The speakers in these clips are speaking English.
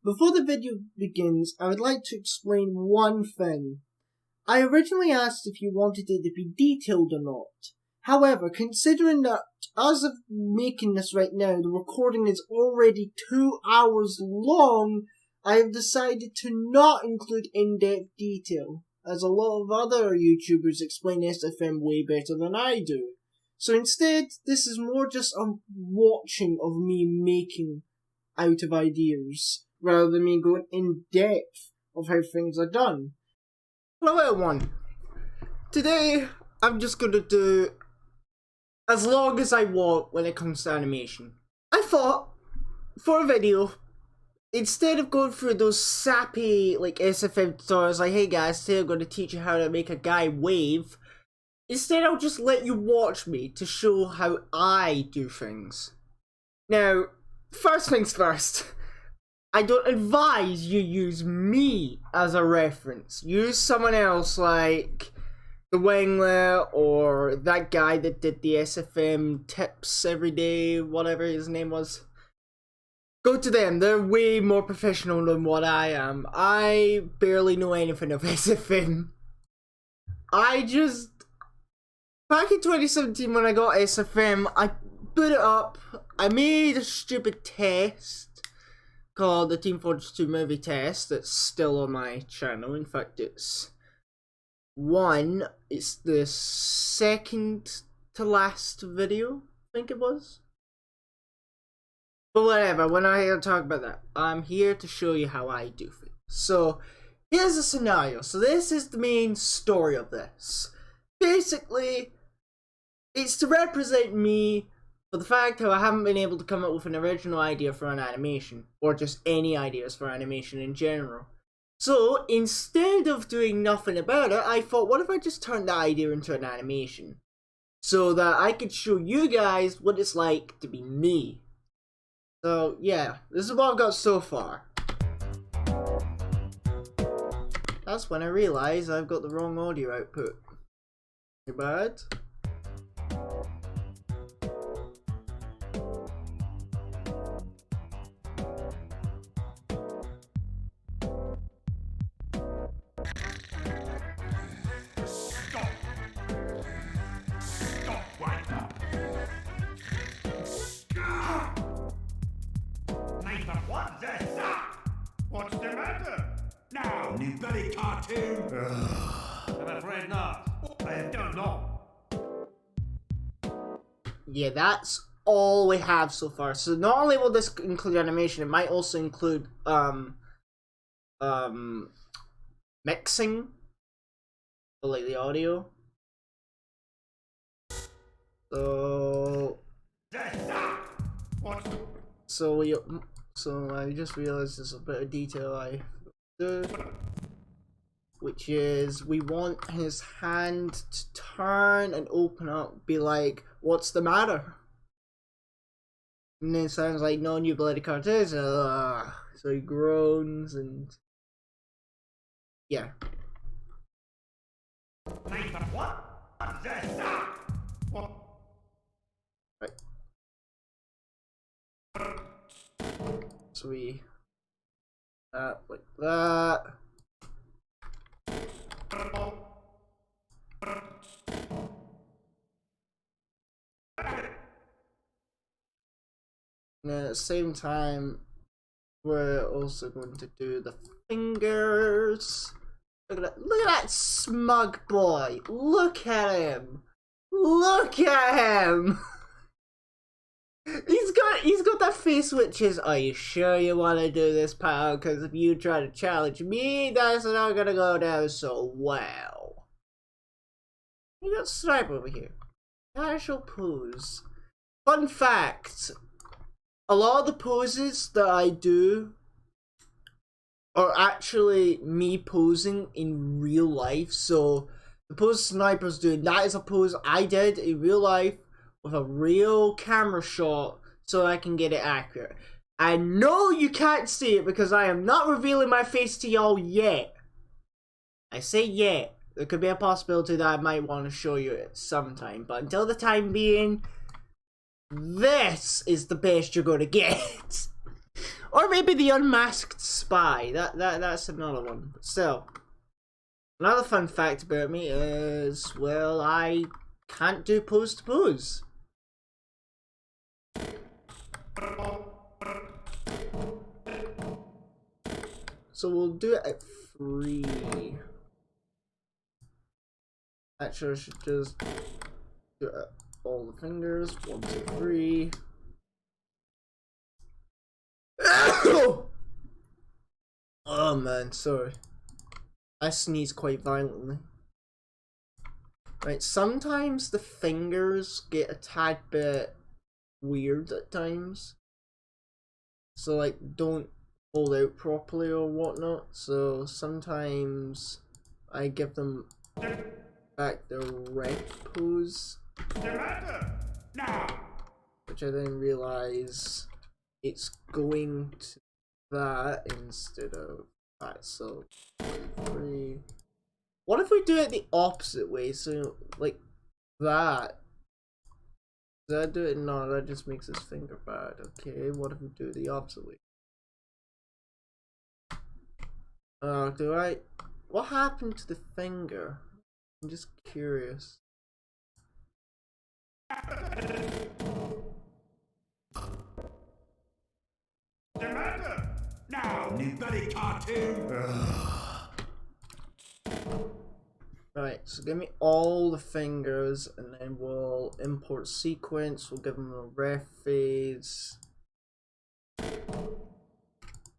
Before the video begins, I would like to explain one thing. I originally asked if you wanted it to be detailed or not. However, considering that as of making this right now, the recording is already 2 hours long, I have decided to not include in-depth detail, as a lot of other YouTubers explain SFM way better than I do. So instead, this is more just a watching of me making out of ideas, rather than me going in depth of how things are done. Hello everyone. Today, I'm just gonna do as long as I want when it comes to animation. I thought, for a video, instead of going through those sappy, SFM tutorials like, hey guys, today I'm gonna teach you how to make a guy wave, instead I'll just let you watch me to show how I do things. Now, first things first, I don't advise you use me as a reference. Use someone else like the Wengler or that guy that did the SFM tips every day, whatever his name was. Go to them, they're way more professional than what I am. I barely know anything of SFM. Back in 2017 when I got SFM, I put it up, I made a stupid test called the Team Fortress 2 movie test that's still on my channel. In fact, it's the second to last video, I think it was. But whatever, we're not here to talk about that. I'm here to show you how I do things. So, here's a scenario. So this is the main story of this. Basically, it's to represent me for the fact how I haven't been able to come up with an original idea for an animation, or just any ideas for animation in general. So, instead of doing nothing about it, I thought, what if I just turned the idea into an animation? So that I could show you guys what it's like to be me. So, yeah, this is what I've got so far. That's when I realised I've got the wrong audio output. Too bad. What's the matter? Now, new bloody cartoon? I'm afraid not. I don't know. Yeah, that's all we have so far. So not only will this include animation, it might also include mixing for like the audio. So I just realized there's a bit of detail I do, which is we want his hand to turn and open up, be like, what's the matter? And then it sounds like no new bloody cartoons. So he groans and yeah. Right. So we like that. And at the same time, we're also going to do the fingers. Look at that smug boy. Look at him. Look at him. He's got that face which is, are you sure you want to do this, pal? Because if you try to challenge me, that's not gonna go down so well. You got Stripe over here. Casual pose. Fun fact, a lot of the poses that I do are actually me posing in real life. So the pose Sniper's doing, that is a pose I did in real life with a real camera shot so I can get it accurate. I know you can't see it because I am not revealing my face to y'all yet. I say yet. There could be a possibility that I might want to show you it sometime, but until the time being, this is the best you're going to get. Or maybe the unmasked spy. That's another one. But still, another fun fact about me is, well, I can't do pose to pose. So we'll do it at 3. Actually, I should just do it at all the fingers. 1, 2, 3. Oh man, sorry. I sneeze quite violently. Right, sometimes the fingers get a tad bit weird at times. So like, don't hold out properly or whatnot. So sometimes I give them back the red pose. Now. Which I then realize it's going to that instead of that. So 3. What if we do it the opposite way? So like that. Does that do it? No, that just makes his finger bad. Okay, what if we do it the opposite way? What happened to the finger? I'm just curious. Now, new buddy cartoon. Right, so give me all the fingers, and then we'll import sequence. We'll give them a ref phase.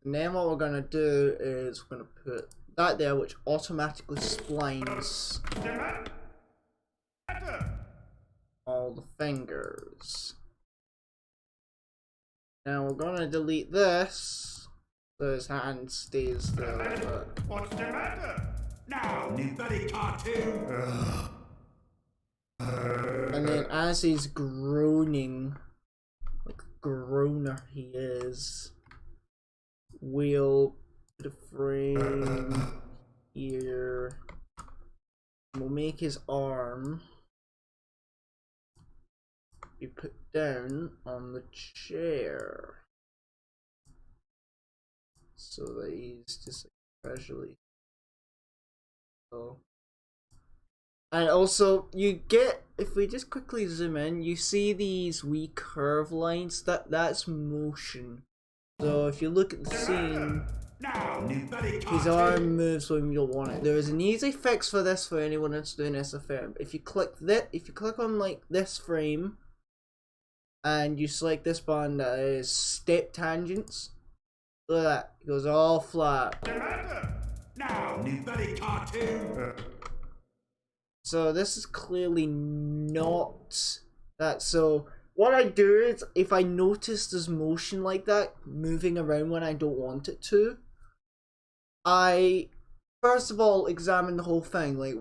And then what we're gonna do is we're gonna put that there, which automatically splines all the fingers. Now we're gonna delete this, so his hand stays there. What's the matter? Now, new buddy cartoon. And then as he's groaning, like groaner he is, we'll put a frame here. We'll make his arm be put down on the chair so that he's just like casually. And also you get, if we just quickly zoom in, you see these wee curve lines, that's motion. So if you look at the scene, his arm moves when you don't want it. There is an easy fix for this for anyone that's doing SFM. If you click on like this frame and you select this button that is step tangents, look at that, it goes all flat. Now, new buddy cartoon. So this is clearly not that. So what I do is, if I notice there's motion like that moving around when I don't want it to, I first of all examine the whole thing. Like,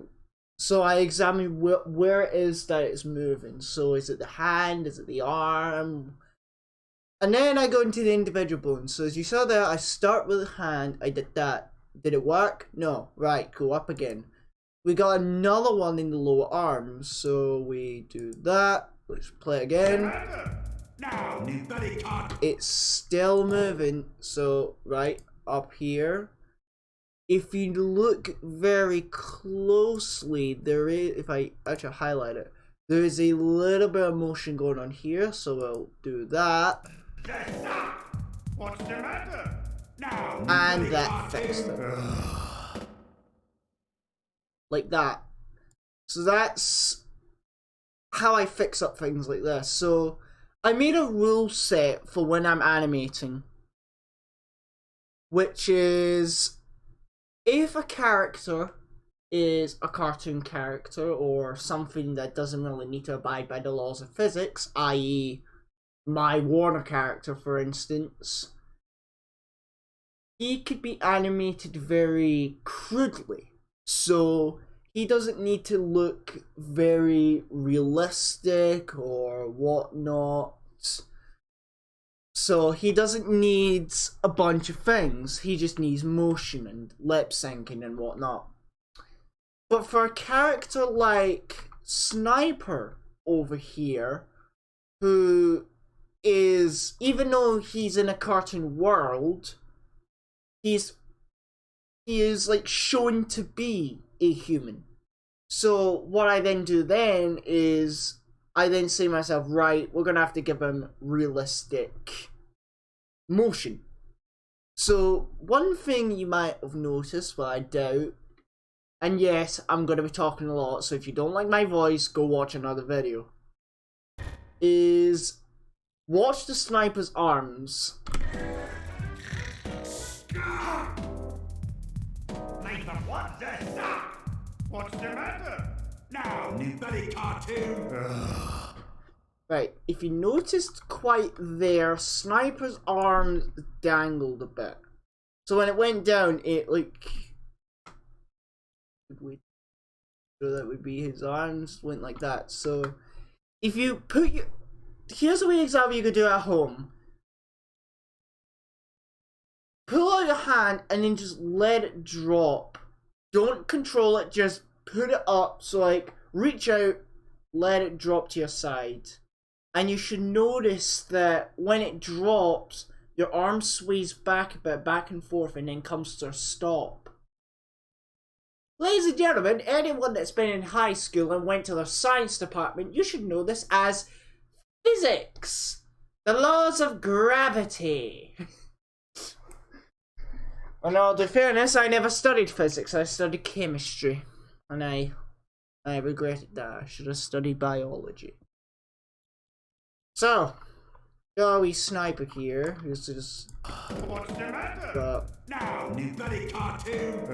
so I examine where it is that it's moving. So is it the hand? Is it the arm? And then I go into the individual bones. So as you saw there, I start with the hand. I did that. Did it work? No. Right, go up again. We got another one in the lower arm, so we do that. Let's play again. Now, new buddy cartoon. It's still moving, so right up here. If you look very closely, there is, if I actually highlight it, there is a little bit of motion going on here, so we'll do that. What's the matter? Now, and that fixed it. Like that. So that's how I fix up things like this. So I made a rule set for when I'm animating, which is, if a character is a cartoon character or something that doesn't really need to abide by the laws of physics, i.e. my Warner character, for instance, he could be animated very crudely. So he doesn't need to look very realistic or whatnot. So he doesn't need a bunch of things. He just needs motion and lip syncing and whatnot. But for a character like Sniper over here, who is, even though he's in a cartoon world, he is like shown to be a human. So what I then do then is I then say to myself, right, we're gonna have to give him realistic motion. So one thing you might have noticed, but I doubt, and yes, I'm gonna be talking a lot, so if you don't like my voice, go watch another video, is watch the sniper's arms. Sniper, what's this? What's the matter? Now, new buddy cartoon. Right, if you noticed quite there, Sniper's arms dangled a bit. So when it went down, it like... So that would be his arms went like that. So if you put your... Here's a way example you could do at home. Pull out your hand and then just let it drop. Don't control it, just put it up. So like, reach out, let it drop to your side. And you should notice that when it drops, your arm sways back a bit, back and forth, and then comes to a stop. Ladies and gentlemen, anyone that's been in high school and went to their science department, you should know this as physics. The laws of gravity. Well, in all due fairness, I never studied physics, I studied chemistry. And I regretted that. I should have studied biology. So, got a wee sniper here. This is... What's the matter? Now, new buddy cartoon.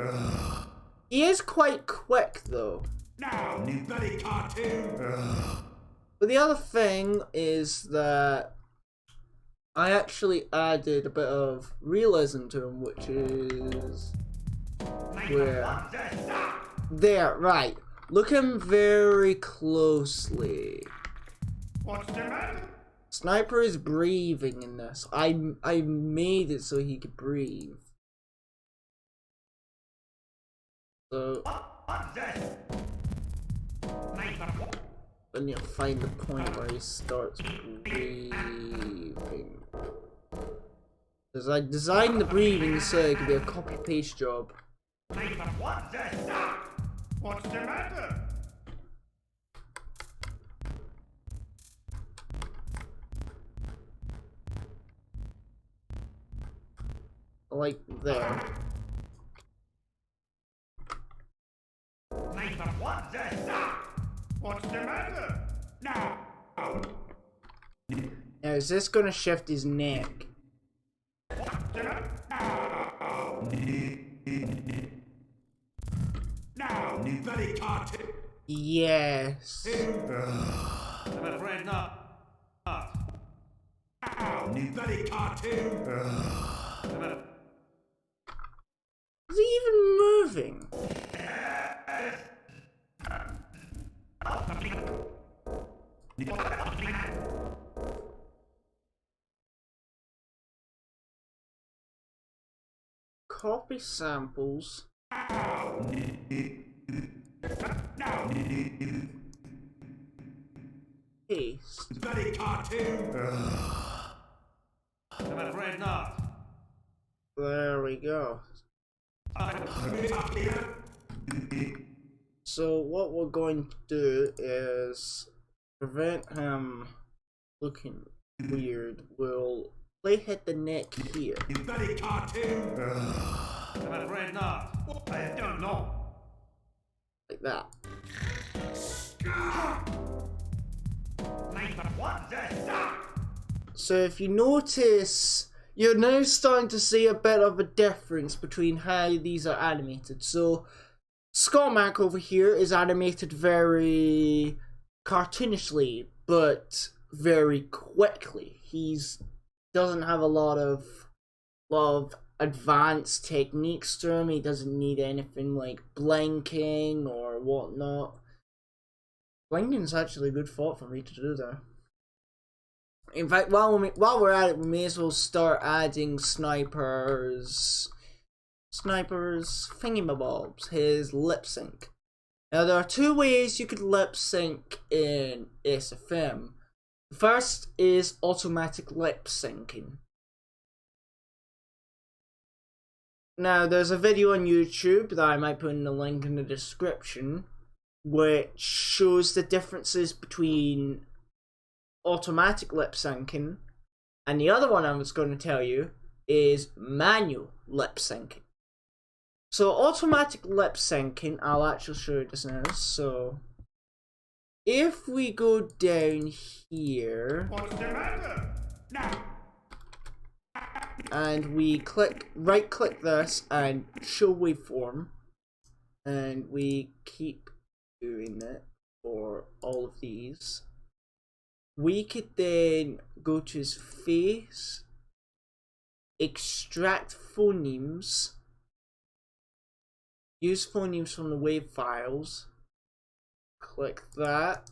He is quite quick, though. Now, new buddy cartoon. But the other thing is that I actually added a bit of realism to him, which is... Where? There, right. Look at him very closely. What's the matter? Sniper is breathing in this. I made it so he could breathe. So What's this? Sniper. then you find the point where he starts breathing. Because I designed the breathing so it could be a copy paste job. Sniper, what's this? What's the matter? Like there. Sniper, what's this? What's the matter? Now. Now is this gonna shift his neck? What's the matter? Now, new buddy cartoon. Yes. I'm afraid not. Now, new buddy cartoon. Is he even moving? Copy samples. Paste. Buddy cartoon. I'm afraid not. There we go. So what we're going to do is prevent him looking weird. We'll hit the neck here. Buddy cartoon. I'm afraid not. I don't know. Like that. What's this? So if you notice, you're now starting to see a bit of a difference between how these are animated. So Scott Mac over here is animated very cartoonishly, but very quickly. He's doesn't have a lot of advanced techniques to him. He doesn't need anything like blinking or whatnot. Blinking's actually a good thought for me to do there. In fact, while we're at it, we may as well start adding Sniper's thingamabobs, his lip sync. Now there are two ways you could lip sync in SFM. First is automatic lip syncing. Now, there's a video on YouTube that I might put in the link in the description, which shows the differences between automatic lip syncing, and the other one I was going to tell you is manual lip syncing. So automatic lip syncing, I'll actually show you this now. So if we go down here, What's the matter? Now. and we right click this and show waveform, and we keep doing it for all of these, we could then go to his face, extract phonemes, use phonemes from the wave files, click that,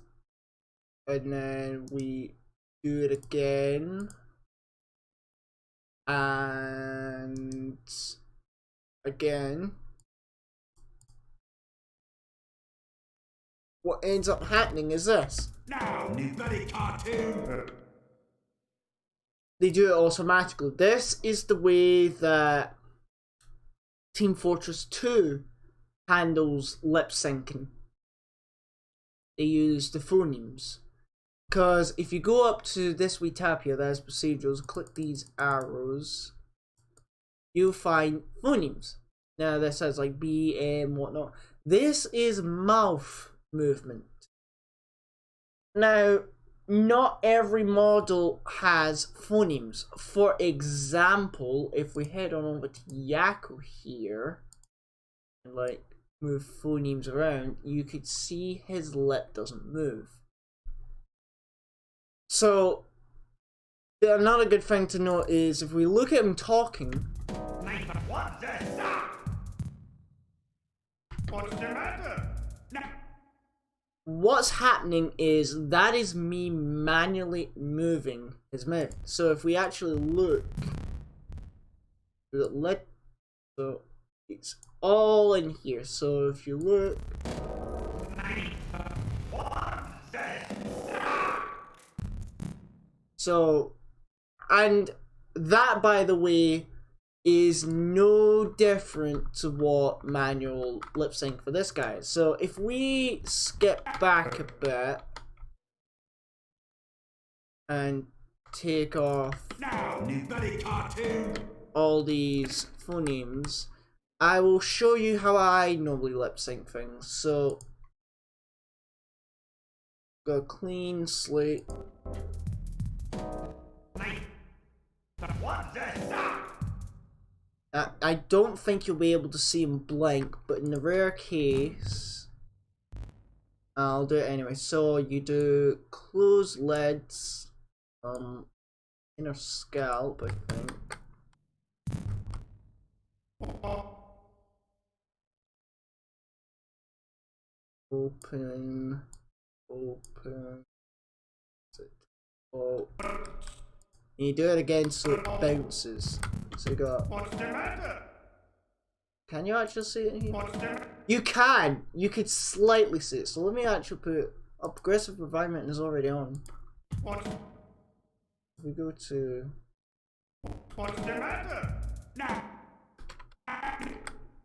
and then we do it again, and again. What ends up happening is this. Now, new buddy cartoon. They do it automatically. This is the way that Team Fortress 2 handles lip syncing. They use the phonemes. Because if you go up to this wee tab here, there's procedurals, click these arrows, you'll find phonemes. Now this says like B, M, whatnot. This is mouth movement. Now, not every model has phonemes. For example, if we head on over to Yakko here, and like move phonemes around, you could see his lip doesn't move. So, another good thing to note is if we look at him talking, What's the matter? Now. what's happening is that is me manually moving his mouth. So if we actually look, so it's all in here. So if you look, so, and that, by the way, is no different to what manual lip sync for this guy. So if we skip back a bit and take off Now, new buddy cartoon. all these phonemes, I will show you how I normally lip sync things. So go clean slate. What's this? I don't think you'll be able to see him blink, but in the rare case, I'll do it anyway. So you do close lids, inner scalp, I think. Open. Oh. And you do it again so it bounces. So you got. What's the matter? Can you actually see it in here? What's the You can! You could slightly see it. So let me actually put progressive refinement is already on. What's If we go to. the matter? Now.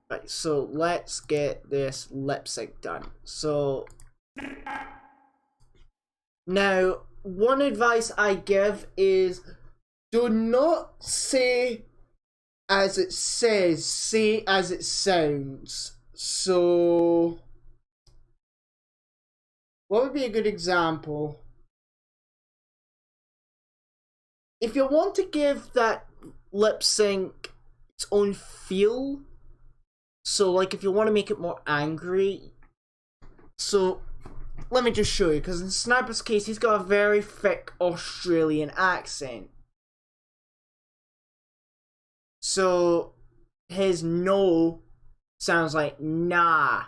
Right, so let's get this lip sync done. So. Now, one advice I give is do not say as it says, say as it sounds. So, what would be a good example? If you want to give that lip sync its own feel, so like if you want to make it more angry, so let me just show you, because in Sniper's case, he's got a very thick Australian accent. So, his no sounds like nah.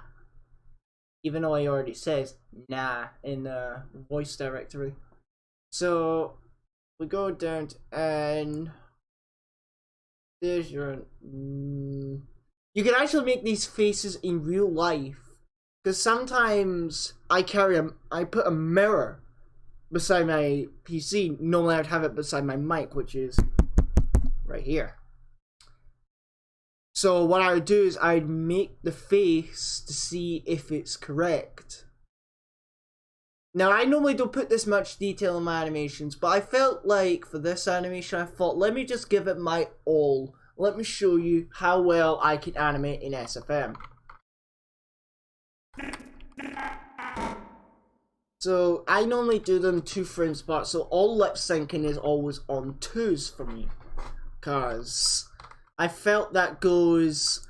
Even though he already says nah in the voice directory. So, we go down to N. There's your. You can actually make these faces in real life. Because sometimes I put a mirror beside my PC. Normally I'd have it beside my mic, which is right here. So what I would do is I'd make the face to see if it's correct. Now, I normally don't put this much detail in my animations, but I felt like for this animation, I thought, let me just give it my all. Let me show you how well I can animate in SFM. So, I normally do them 2 frames apart, so all lip syncing is always on 2s for me. Because I felt that goes...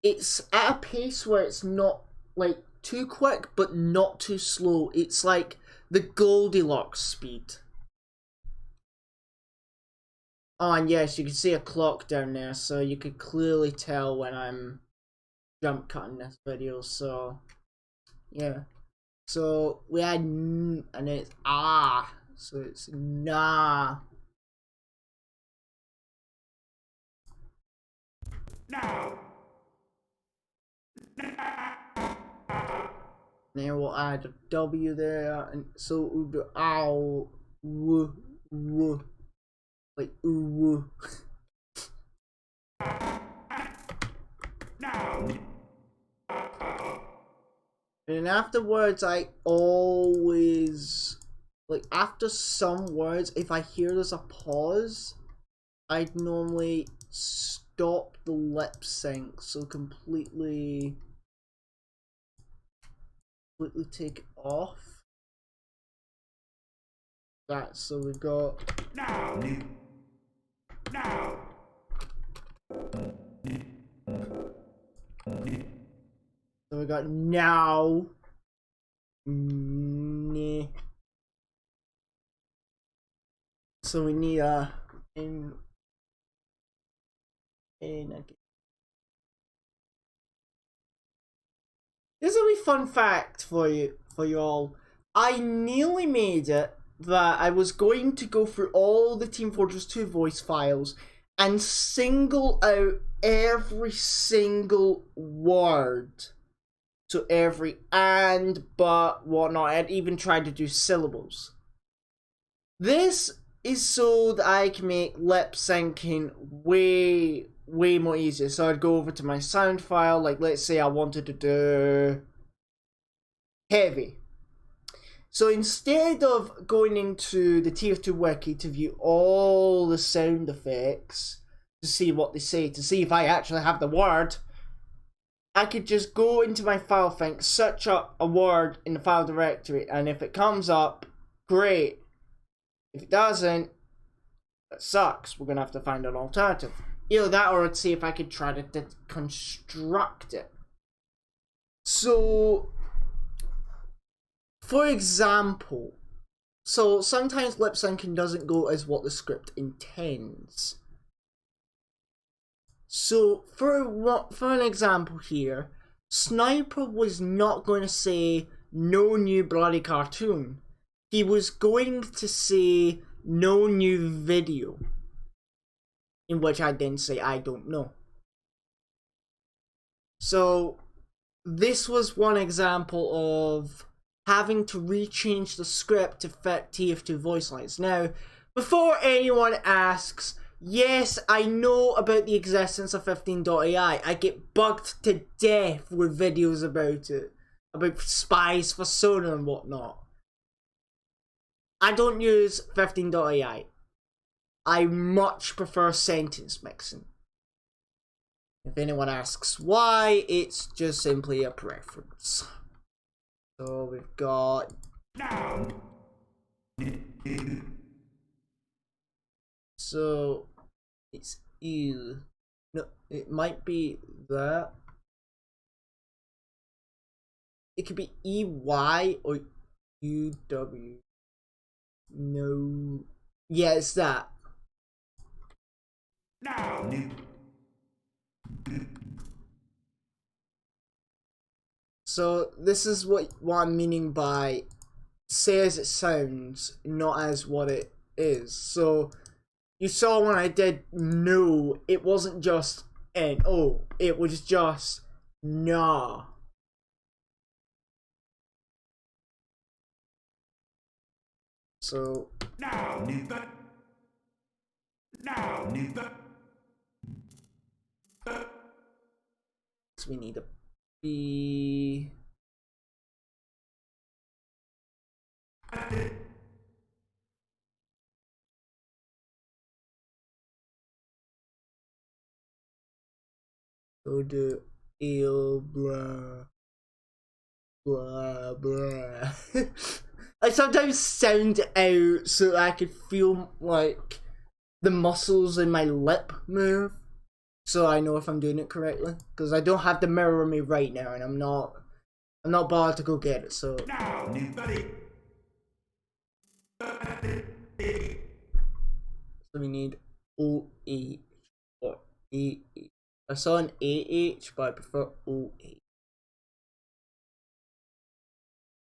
It's at a pace where it's not, like, too quick, but not too slow. It's like the Goldilocks speed. Oh, and yes, you can see a clock down there, so you could clearly tell when I'm jump cutting this video, so yeah. So we had n, and it's ah, so it's nah. Now. Then we'll add a W there, and so it would be ow, woo, woo, like ooh, woo. Now. And afterwards, I always, like, after some words, if I hear there's a pause, I'd normally stop the lip sync, so completely take it off. That, so we've got Now. Now. so we got now. Nah. So we need a in again. This is a wee fun fact for you all. I nearly made it that I was going to go through all the Team Fortress 2 voice files and single out every single word. So every and, but, whatnot. I'd even tried to do syllables. This is so that I can make lip syncing way more easier. So I'd go over to my sound file, like let's say I wanted to do heavy. So instead of going into the TF2 wiki to view all the sound effects, to see what they say, to see if I actually have the word, I could just go into my file thing, search up a word in the file directory, and if it comes up, great. If it doesn't, that sucks. We're going to have to find an alternative. Either that or I'd see if I could try to construct it. So, for example, so sometimes lip syncing doesn't go as what the script intends. So, for an example here, Sniper was not going to say no new bloody cartoon. He was going to say no new video. In which I then say I don't know. So, this was one example of having to rechange the script to fit TF2 voice lines. Now, before anyone asks, yes, I know about the existence of 15.ai. I get bugged to death with videos about it. About spies for Sona and whatnot. I don't use 15.ai. I much prefer sentence mixing. If anyone asks why, it's just simply a preference. So we've got Now. so it's ew. No, it might be that. It could be EY or UW. No. Yeah, it's that. Now. So this is what I'm meaning by say as it sounds, not as what it is. So you saw when I did no, it wasn't just N-O, it was just nah. So Now, we need a B. Go to eel blah blah blah. I sometimes sound out so I could feel like the muscles in my lip move, so I know if I'm doing it correctly. Because I don't have the mirror on me right now, and I'm not bothered to go get it. So now, so we need OH or AH. I saw an AH, but I prefer OH.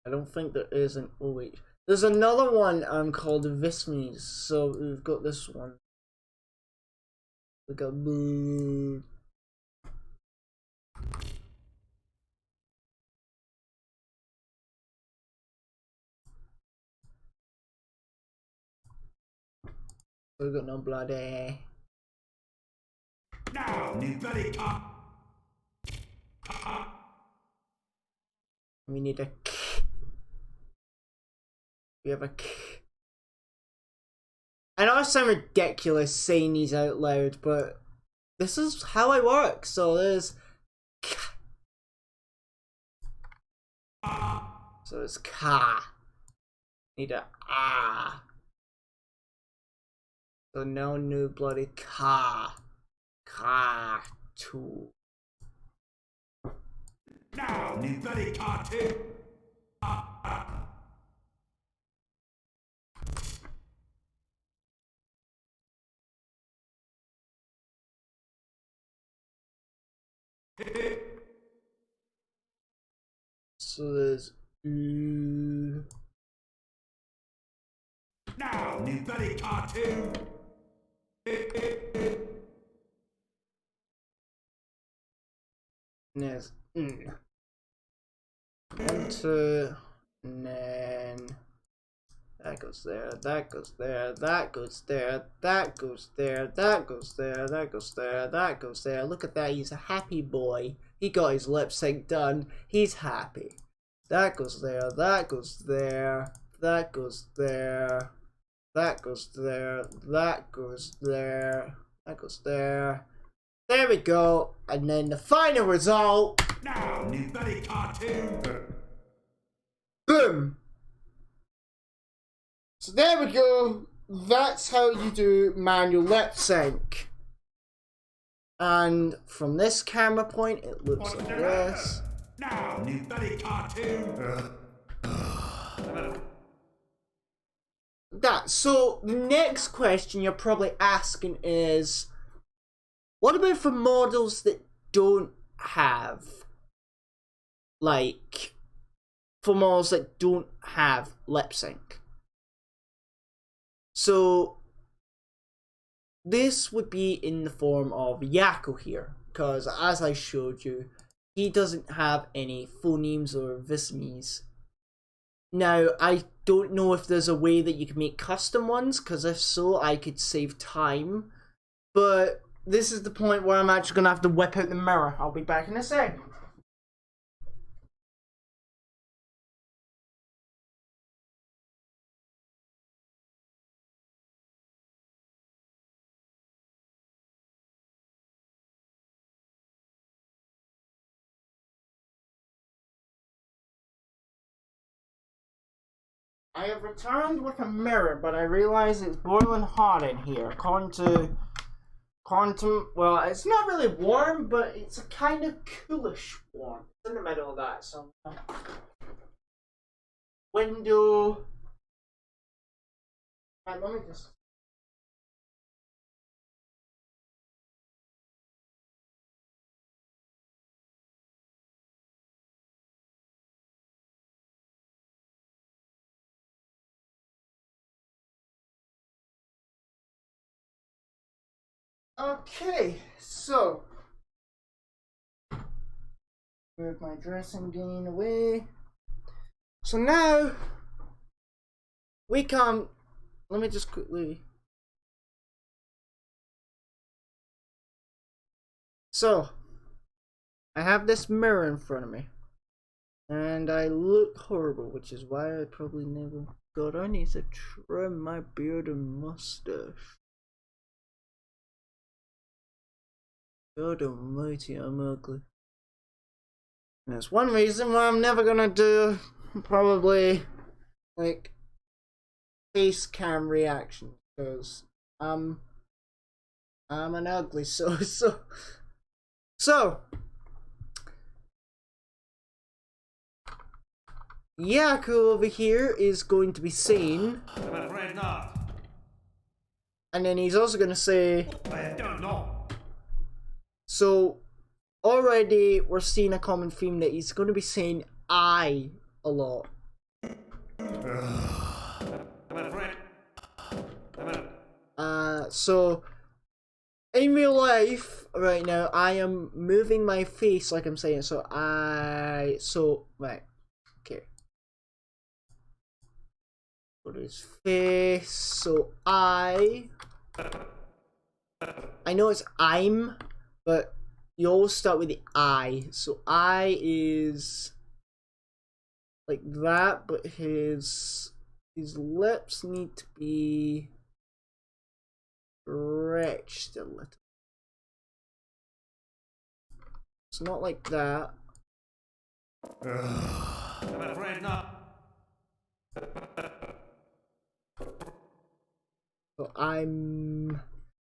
I don't think there is an OH. There's another one called Vismes. So we've got this one. We got blue. We got no bloody. now, We need a K. We have a K. I know I sound ridiculous saying these out loud, but this is how I work. So there's K. So it's Ka. Need a Ah. So no new bloody Ka. Ka. Two. now, new bloody cartoon. So there's Now, new bloody cartoon. there's 1, 2, and then that goes there, that goes there, that goes there, that goes there, that goes there, that goes there, that goes there. Look at that, he's a happy boy. He got his lip sync done. He's happy. That goes there, that goes there, that goes there, that goes there, that goes there, that goes there. There we go. And then the final result. Now, new bloody cartoon. Boom. So there we go. That's how you do manual lip sync. And from this camera point, it looks like this. Now, new bloody cartoon. So the next question you're probably asking is, what about for models that don't have, like, for models that don't have lip sync? So this would be in the form of Yakko here, because as I showed you, he doesn't have any phonemes or vismes. Now, I don't know if there's a way that you can make custom ones, because if so, I could save time. But this is the point where I'm actually going to have to whip out the mirror. I'll be back in a sec. I have returned with a mirror, but I realize it's boiling hot in here. According to, well, it's not really warm, but it's a kind of coolish warm. It's in the middle of that, so. Window. Right, let me just. Okay, so move my dressing gown away. So now we can't. Let me just quickly. So, I have this mirror in front of me, and I look horrible, which is why I probably never. God, I need to trim my beard and mustache. God almighty, I'm ugly. And that's one reason why I'm never gonna do probably like face cam reaction, because I'm an ugly so Yaku over here is going to be saying, I'm afraid not. and then he's also gonna say, I don't know. so already we're seeing a common theme that he's gonna be saying I a lot. I'm afraid. So in real life right now I am moving my face like I'm saying, right, okay. Go to his face, so I know it's I'm, but you always start with the I, so I is like that, but his lips need to be stretched a little. It's not like that. I'm afraid not. So I'm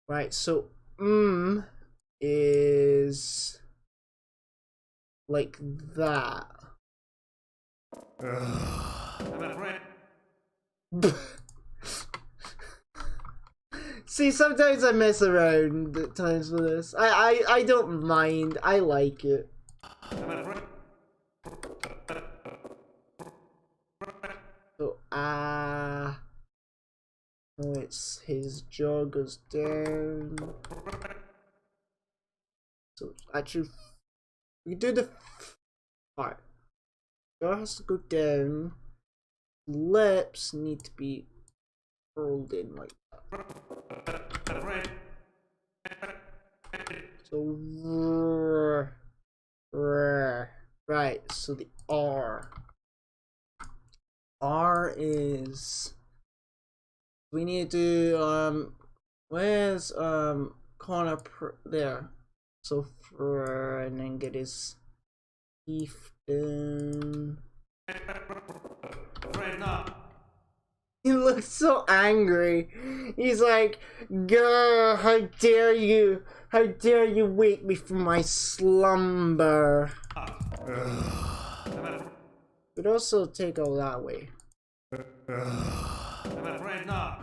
right. So is like that. I'm afraid. See, sometimes I mess around at times with this. I don't mind. I like it. I'm afraid. So no, it's his jaw goes down. So actually, we do the part. Jaw has to go down. Lips need to be curled in like that. So right. So the R is. We need to do where's corner there, so and then get his teeth in. He looks so angry. He's like, "Girl, how dare you wake me from my slumber." But also take all that way. I'm afraid not.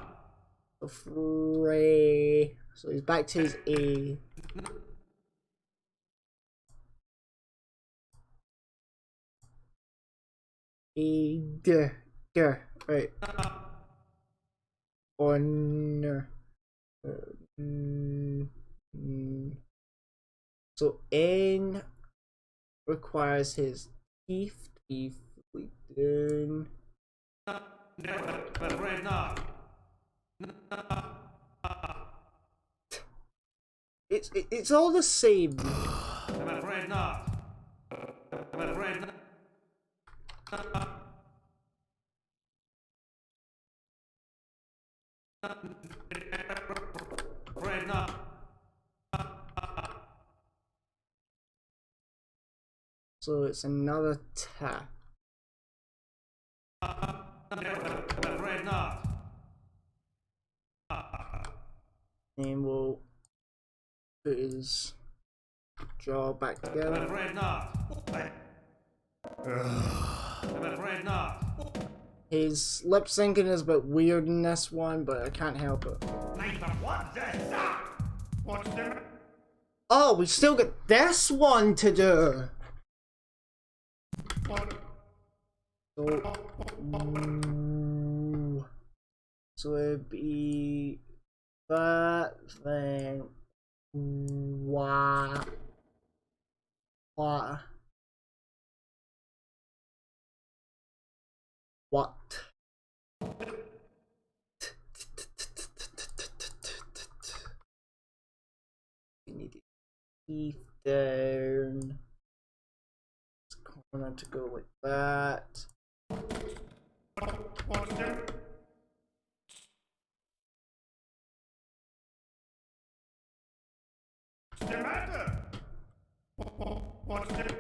Afraid. So he's back to his A. Right. On. So N requires his teeth to be fully done. I'm afraid not. It's all the same. I'm afraid not. I'm afraid not. Afraid not. So it's another tap. I'm afraid not. And we'll put his jaw back I'm together. afraid not. I'm afraid not. His lip syncing is a bit weird in this one, but I can't help it. What's this? What's the... Oh, we still got this one to do. So it'd be that thing. What? teeth down. This corner to go like that. What's the matter? What's the...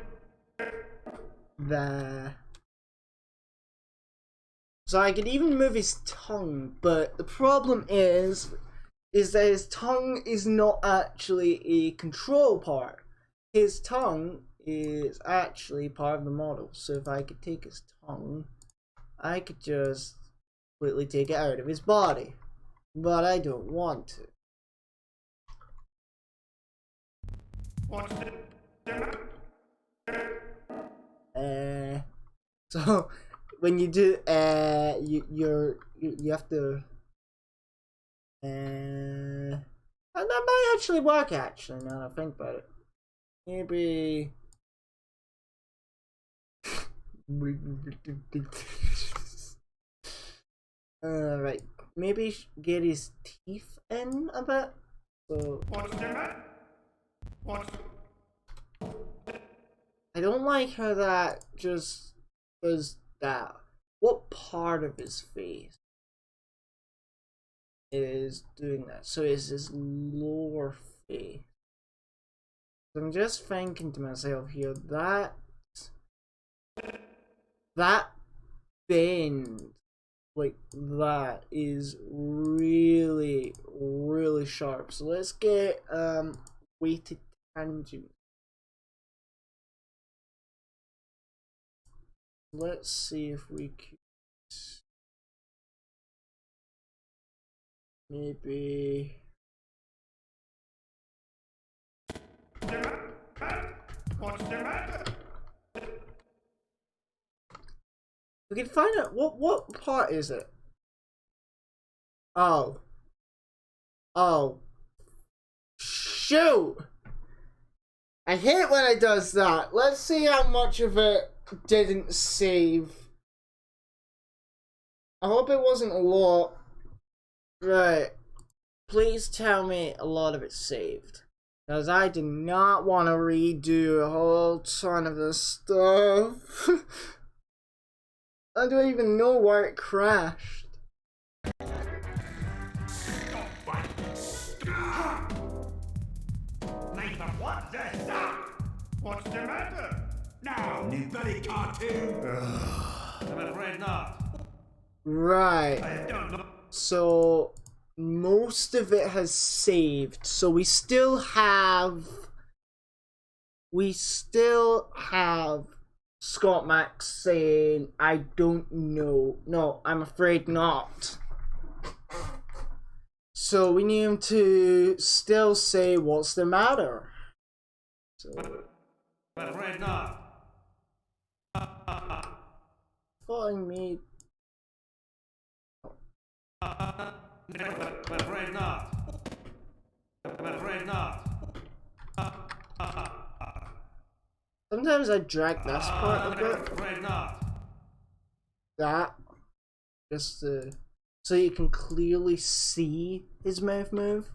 There. So I could even move his tongue, but the problem is that his tongue is not actually a control part. His tongue is actually part of the model. So if I could take his tongue, I could just completely take it out of his body. But I don't want to. What's the... So when you do you have to and that might actually work actually now that I think about it. Maybe right, maybe get his teeth in a bit. So What's the matter? What's... I don't like how that just does that. What part of his face is doing that? So it's his lower face. I'm just thinking to myself here that bend like that is really sharp. So let's get weighted tangent. Let's see if we can maybe What's the matter? we can find out what part is it. Oh shoot, I hate when it does that. Let's see how much of it didn't save. I hope it wasn't a lot. Right, please tell me a lot of it saved, because I do not want to redo a whole ton of this stuff. I don't even know where it crashed. Nathan, what the stop? What's the matter? Now, new buddy cartoon. I'm afraid not. Right. I don't know. So most of it has saved. So we still have Scott Max saying, I don't know. No, I'm afraid not. So we need him to still say what's the matter. So I'm afraid not. thought I made I'm afraid not. I'm afraid not. sometimes I drag this part a I'm bit. afraid not. That just so you can clearly see his mouth move.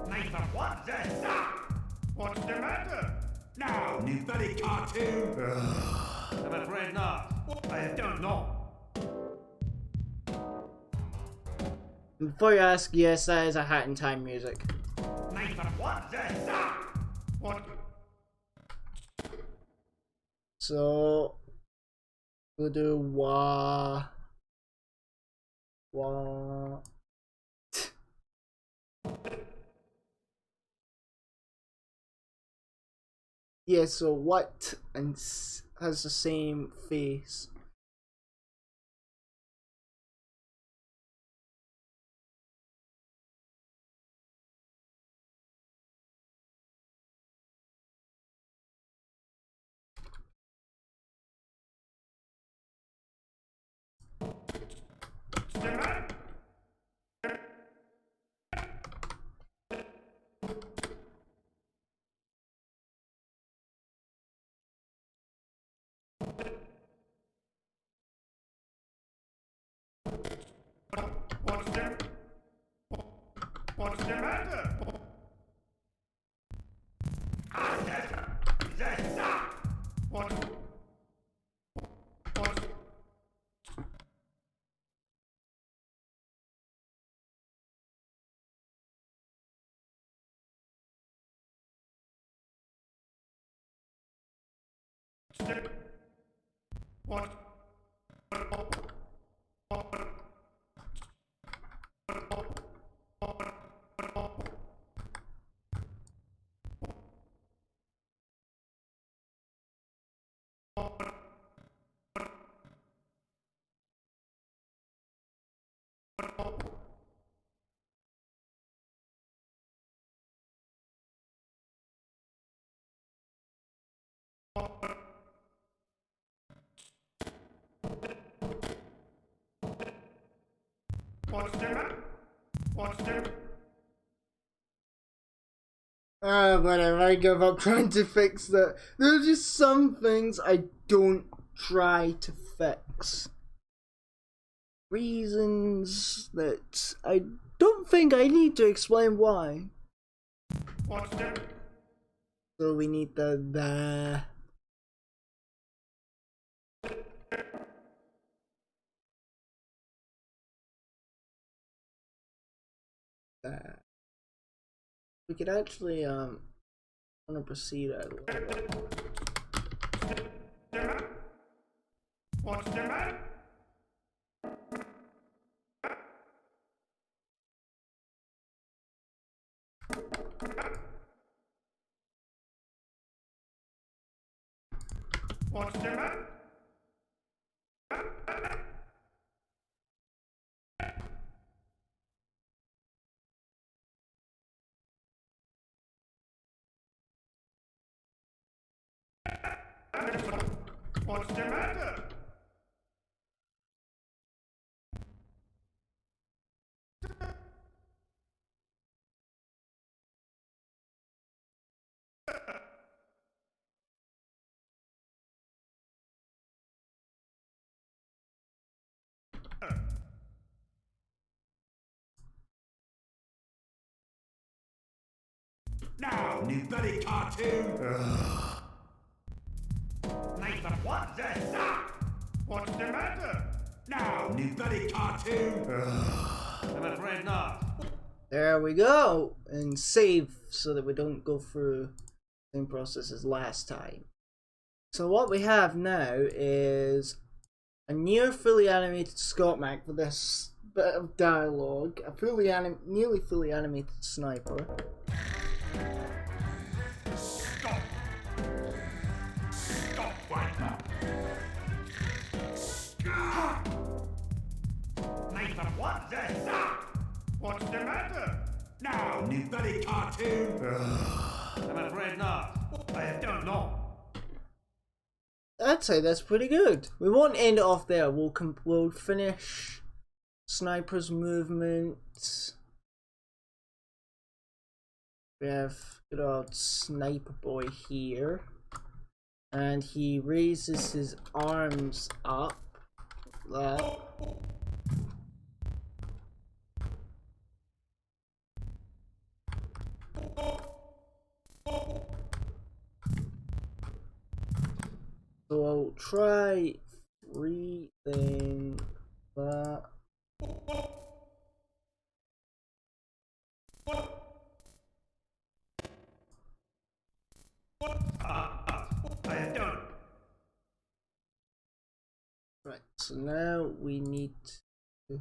Nathan, what the stop? What's the matter? Now, new buddy cartoon. I'm afraid not. I don't know. Before you ask, yes, that is a Hat in Time music. Nathan, what the stop? What? So we'll do wah. Yeah, so what and has the same face. What's the matter? What? What's the matter? What's the... Whatever, I give up trying to fix that. There are just some things I don't try to fix. Reasons that I don't think I need to explain why. What's the... So we need the we could actually want to proceed a little bit. What's the matter? What's the matter? What's the matter? Now, new bloody cartoon! Nathan, what the stop? What's the matter? Now, new bloody cartoon! I'm afraid not. There we go, and save so that we don't go through the same process as last time. So what we have now is a near fully animated Scott Mac for this bit of dialogue, a nearly fully animated sniper. Stop! Stop right now! Stop! Nathan, what the stop? What's the matter? Now, new bloody cartoon! I'm afraid not. I don't know. I'd say that's pretty good. We won't end it off there. We'll finish Sniper's movement. We have good old Sniper Boy here, and he raises his arms up. Like that. So I'll try breathing that. I don't. Right, so now we need to...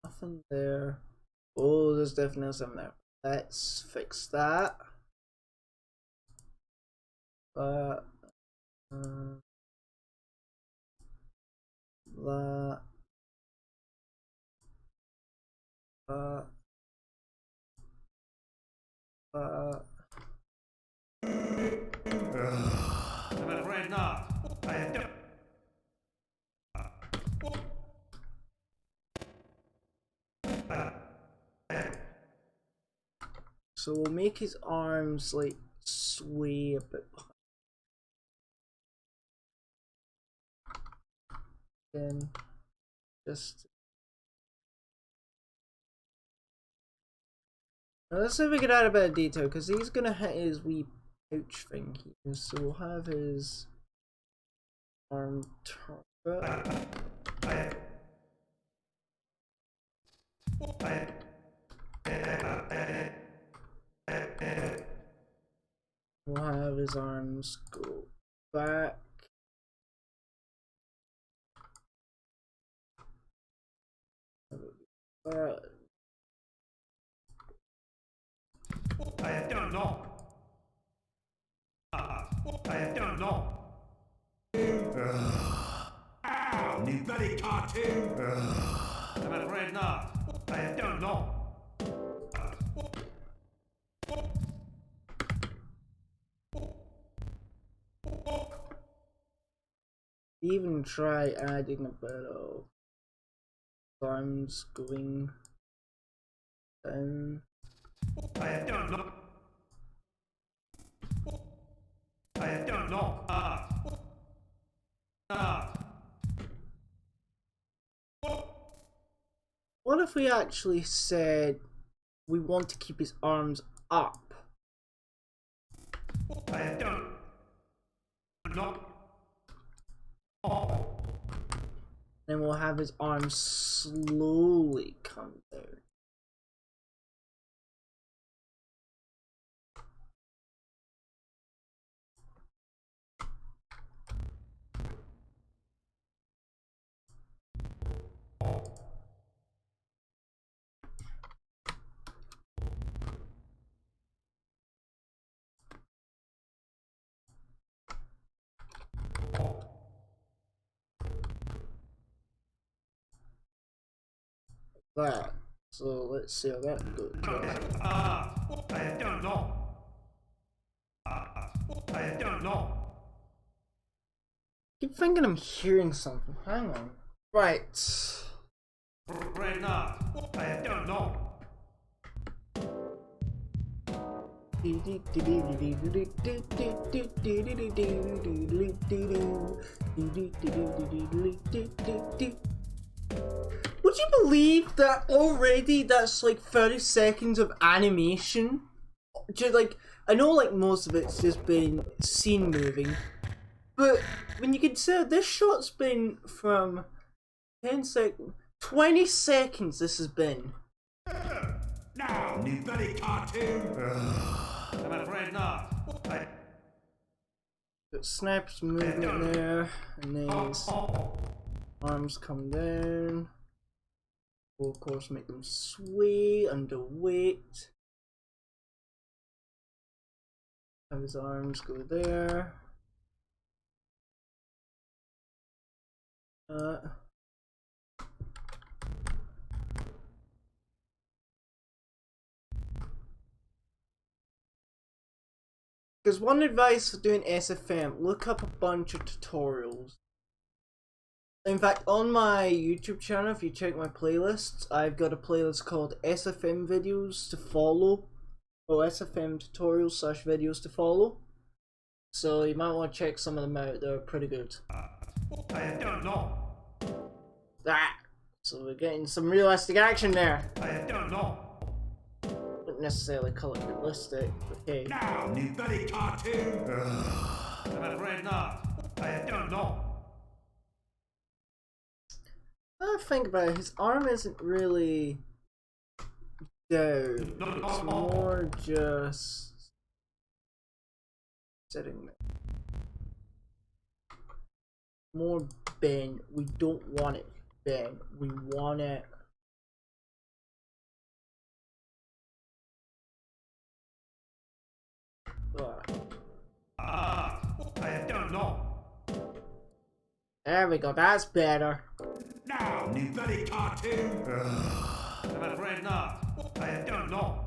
Nothing there. Oh, there's definitely something there. Let's fix that. That. That. That. I'm afraid not. I don't. So we'll make his arms like sway a bit behind. Then just now let's see if we can add a bit of detail, because he's gonna hit his wee pouch thing here. So we'll have his arm target. We'll have his arms go back. I don't know. I don't know. Ow! New bloody cartoon! I'm afraid not. I don't know. Even try adding a bit of arms going down. I don't know. I don't know. What if we actually said we want to keep his arms up? I don't know. Oh. Then we'll have his arms slowly come down. That. So let's see how that goes. I don't know. I don't know. I keep thinking I'm hearing something. Hang on. Right. Right now. I don't know. Would you believe that already that's like 30 seconds of animation? Just like, I know like most of it's just been scene moving, but when you consider this shot's been from 10 seconds, 20 seconds this has been. Now, new bloody cartoon. I'm afraid not. Got Snap's movement there, and then his arms come down. We'll of course make them sway under weight. Have his arms go there. Because one advice for doing SFM, look up a bunch of tutorials. In fact, on my YouTube channel, if you check my playlists, I've got a playlist called SFM videos to follow, or SFM tutorials / videos to follow. So you might want to check some of them out, they're pretty good. I don't know. So we're getting some realistic action there. I don't know. Not necessarily call it realistic, okay. Now, new bloody cartoon. I'm afraid not. I don't know. I think about it, his arm isn't really down. It's more just sitting there. More bent. We don't want it bent. We want it. I don't know. There we go, that's better. Now, new bloody cartoon. I'm afraid not. I don't know.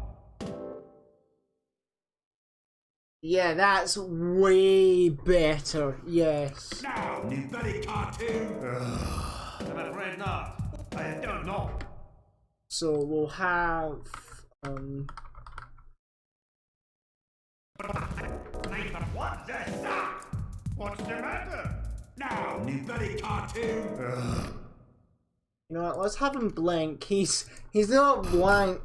Yeah, that's way better, yes. Now, new bloody cartoon. I'm afraid not. I don't know. So we'll have What the suck? What's the matter? Now, new bloody cartoon. you know what, let's have him blink. He's not blank.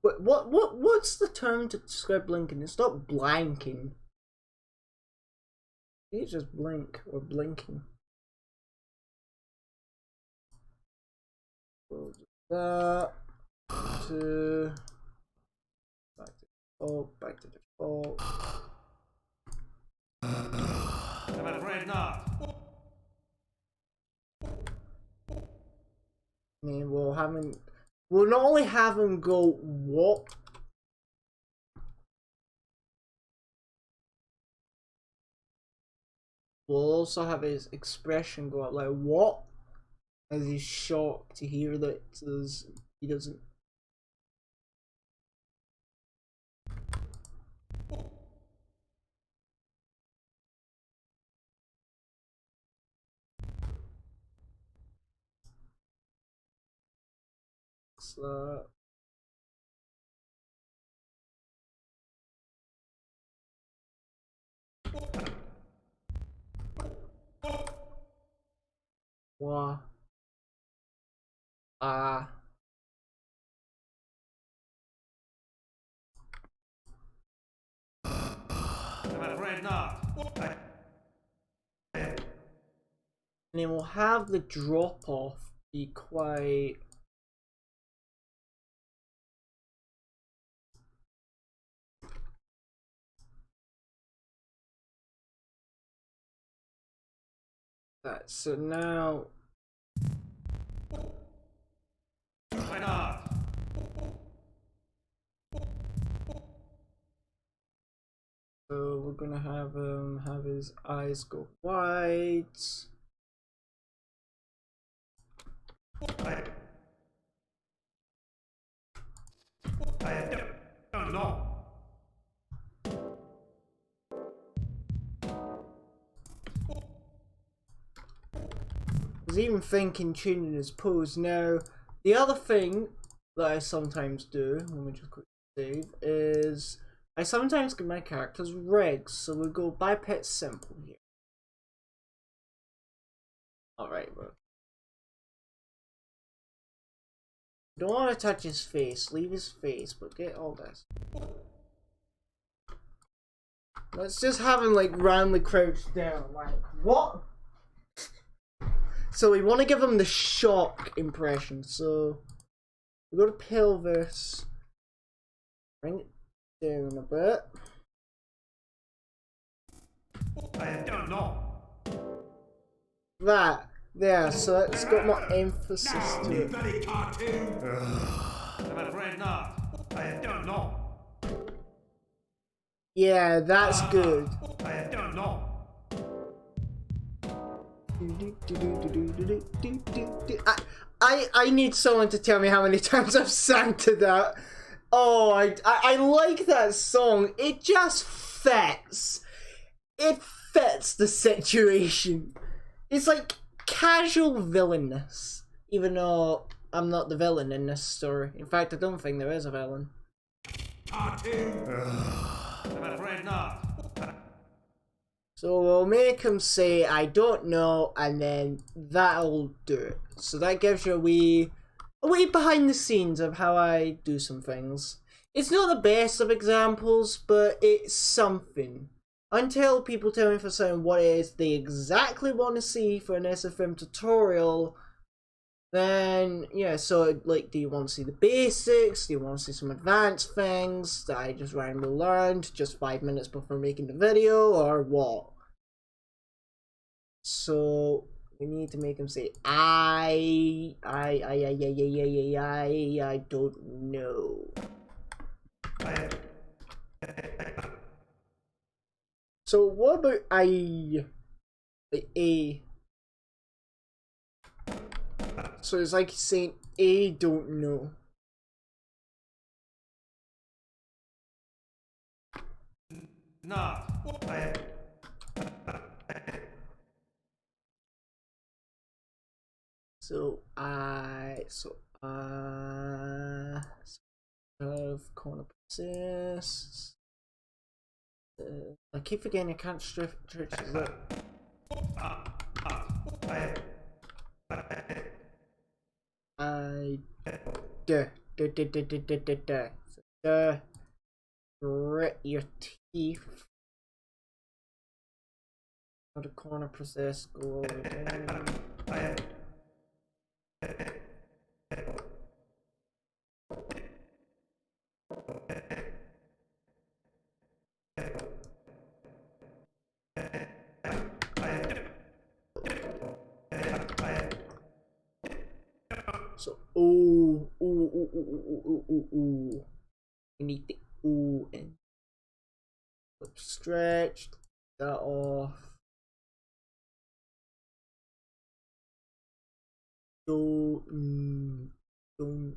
What's the term to describe blinking? It's not blanking. He's just blink or blinking. So that to back to default, back to default. we'll not only have him go, what? We'll also have his expression go up like, what? As he's shocked to hear that he doesn't. So, what? I'm afraid not. And then we'll have the drop off be quite. So now. Why not? So we're gonna have him have his eyes go white. I don't know. He's even thinking, changing his pose. Now, the other thing that I sometimes do, let me just quickly save, is I sometimes give my characters regs. So we'll go biped simple here. Alright, bro. Don't want to touch his face, leave his face, but get all this. Let's just have him like randomly crouched down, like, what? So we want to give him the shock impression, so we go to pelvis, bring it down a bit. I don't know. That, there, so it's got more emphasis Now, to you it. bloody cartoon. I'm afraid not. I don't know. Yeah, that's good. I don't know. I need someone to tell me how many times I've sang to that. Oh, I like that song. It just fits. It fits the situation. It's like casual villainness, even though I'm not the villain in this story. In fact, I don't think there is a villain. Cartoon. I'm afraid not. So we'll make him say, I don't know, and then that'll do it. So that gives you a wee behind the scenes of how I do some things. It's not the best of examples, but it's something. Until people tell me for certain what it is they exactly want to see for an SFM tutorial, then, yeah, so, like, do you want to see the basics? Do you want to see some advanced things that I just randomly learned just 5 minutes before making the video, or what? So, we need to make him say, I don't know. So, what about the A? So it's like he's saying, I don't know. Not. So of corner process. I keep forgetting I can't stretch his lip. Grit your teeth. How the corner process go all the way down. So, oh. ooh. We need the ooh and lip stretched. That off. Don't. No.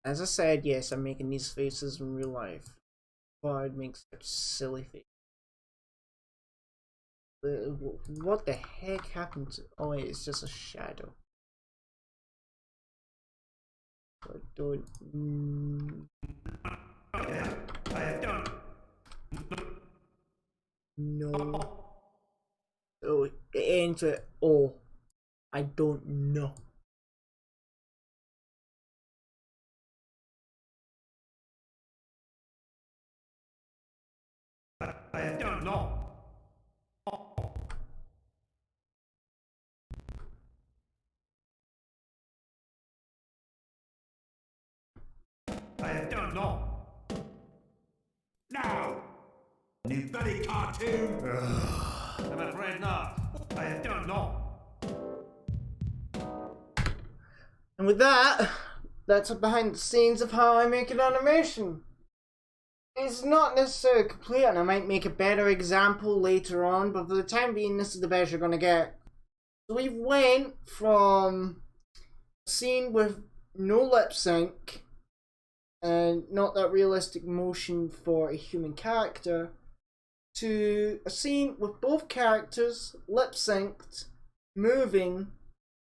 As I said, yes, I'm making these faces in real life. Why I'd make such silly faces. What the heck happened to... Oh wait, it's just a shadow. I don't... No. Oh, it ends with... Oh. I don't know. I don't know. I don't know. Now! New buddy cartoon? I'm afraid not. I don't know. And with that, that's behind the scenes of how I make an animation. It's not necessarily complete, and I might make a better example later on, but for the time being, this is the best you're gonna get. So we went from a scene with no lip sync and not that realistic motion for a human character to a scene with both characters lip synced, moving,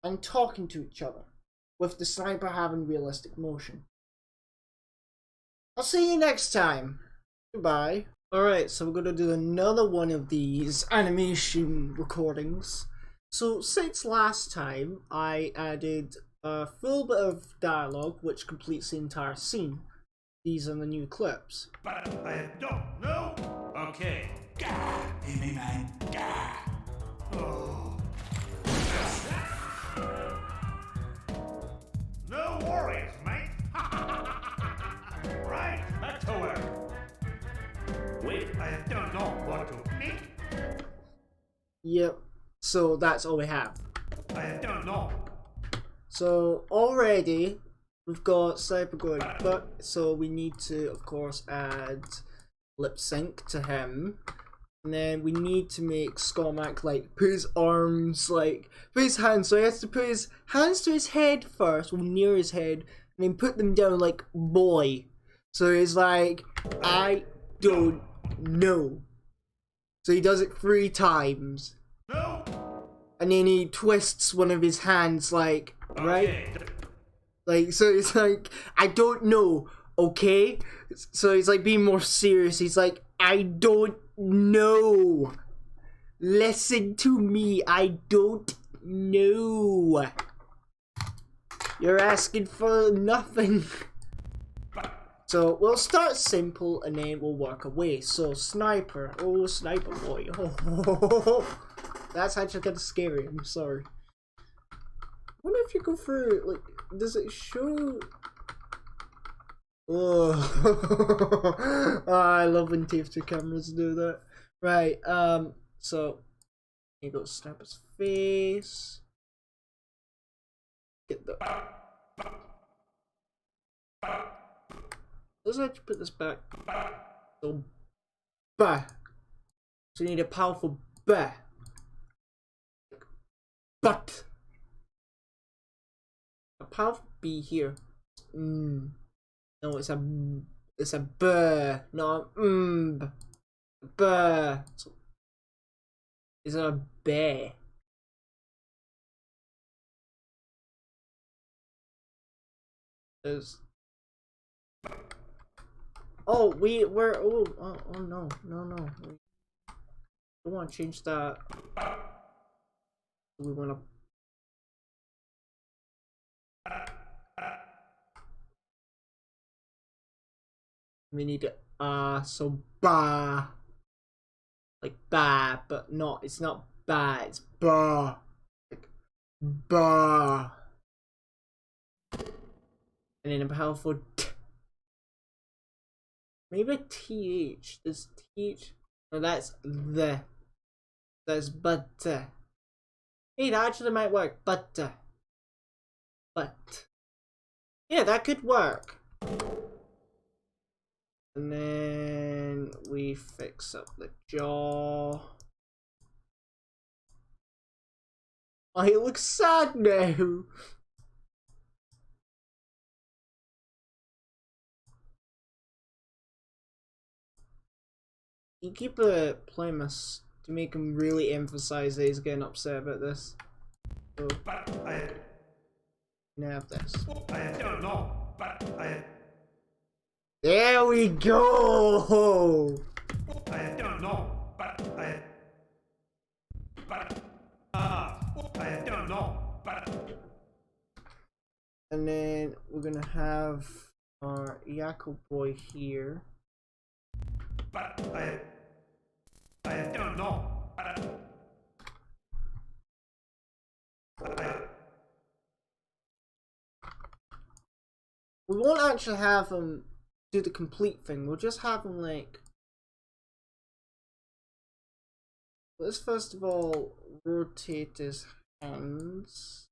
and talking to each other, with the sniper having realistic motion. I'll see you next time. Goodbye. Alright, so we're going to do another one of these animation recordings. So since last time, I added a full bit of dialogue which completes the entire scene. These are the new clips. But I don't know. Okay. Gah! Hear me, man. Gah! Oh. No worries, mate. Right, back to work. Wait, I don't know what to make. Yep, so that's all we have. I don't know. So already we've got Sniper going, but so we need to of course add lip sync to him. And then we need to make Scormac like put his arms like put his hands, so he has to put his hands to his head first, or near his head, and then put them down like boy. So he's like, I don't know. So he does it 3 times. No. And then he twists one of his hands like right? Okay. Like so it's like, I don't know, okay? So he's like being more serious. He's like, I don't know. Listen to me. I don't know. You're asking for nothing. So we'll start simple and then we'll work away. So sniper. Oh, sniper boy. Oh. That's actually kind of scary. I'm sorry. I wonder if you go through, like, does it show... Oh, I love when TF2 cameras do that. Right, so you go snap his face. Get the. Let's actually put this back. So, bah. So you need a powerful bah. But a powerful B here. No, it's a buh, not a buh. It's a bear. There's. Oh, we're oh no. I want to change that. We want to. We need to, so ba. Like ba, but not, it's not ba, it's ba. Like ba. And then a powerful T. Maybe a TH. This TH. No, that's the. That's but. Hey, that actually might work. But. Yeah, that could work. And then we fix up the jaw. Oh, he looks sad now. You keep playing this to make him really emphasize that he's getting upset about this. So, But I have this. don't know. But There we go! I don't know. But I don't know. But And then we're gonna have our Yakko boy here. But I don't know. We won't actually have him do the complete thing. We'll just have him like. Let's first of all rotate his hands.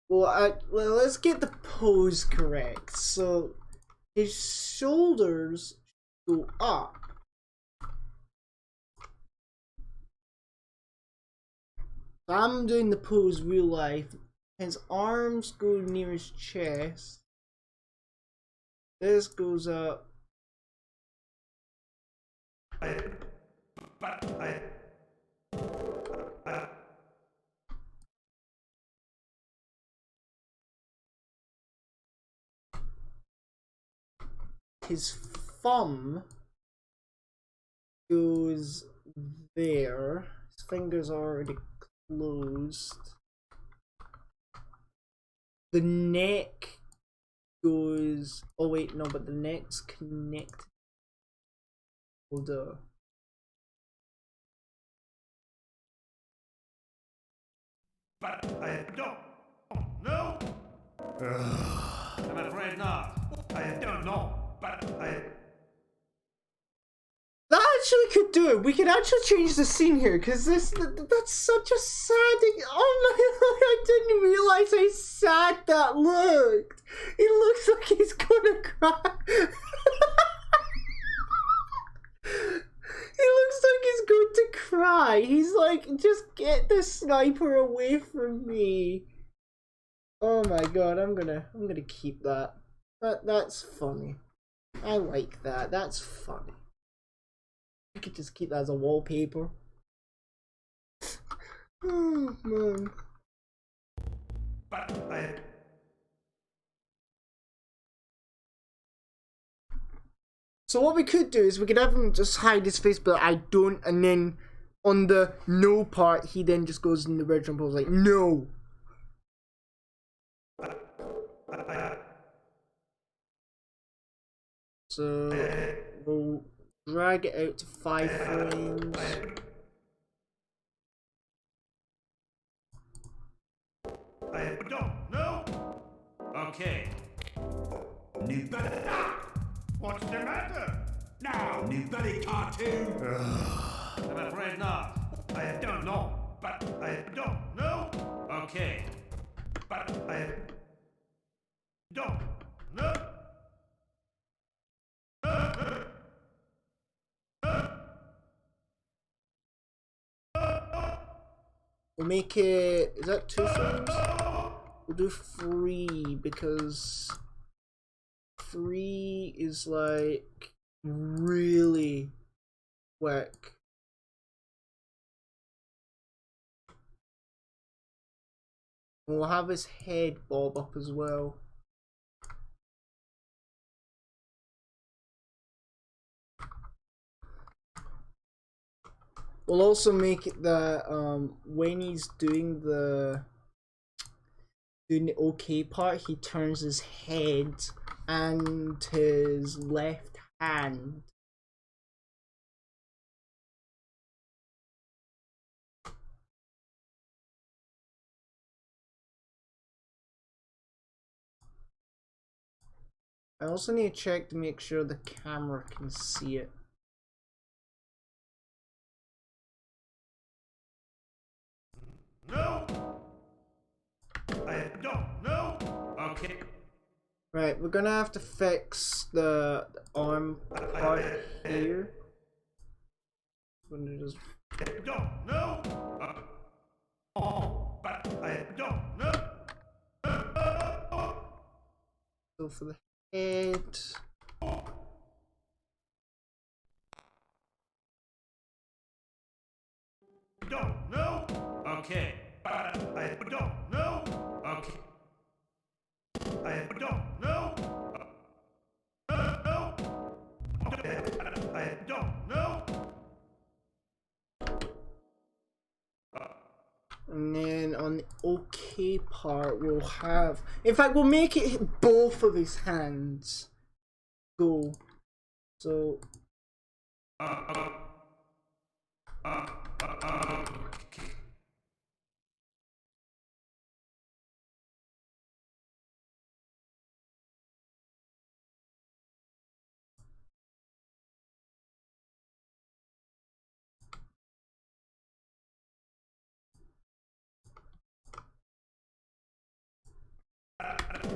Well, let's get the pose correct. So his shoulders go up. I'm doing the pose real life. His arms go near his chest. This goes up. His thumb goes there. His fingers are already closed. The neck goes. Oh wait, no, but the neck's connected. Hold on. But I don't know. I'm afraid not. I don't know. But That actually could do it. We could actually change the scene here, because that's such a sad. Oh my god! I didn't realize how sad that looked. It looks like he's gonna cry. He looks like he's going to cry. He's like, just get the sniper away from me. Oh my god! I'm gonna keep that. That's funny. I like that. That's funny. I could just keep that as a wallpaper. Oh man. But So what we could do is we could have him just hide his face, but I don't, and then on the no part, he then just goes in the original pose like no. So we'll drag it out to 5 frames. I don't know. Okay. New buddy. What's the matter? Now, new buddy cartoon. I'm afraid not. I don't know. But I don't know. Okay. But I don't know. We'll make it. Is that 2 frames? We'll do 3 because 3 is like really quick. And we'll have his head bob up as well. We'll also make it that when he's doing the okay part, he turns his head and his left hand. I also need to check to make sure the camera can see it. No! I don't know! Okay. Right, we're gonna have to fix the arm part here. When it is. I don't know! Oh, but I don't know! So for the head. Don't know. Okay, but I don't know. Okay, I don't know. No. I don't know. And then on the OK part, we'll have. In fact, we'll make it hit both of his hands. Go. So. Okay.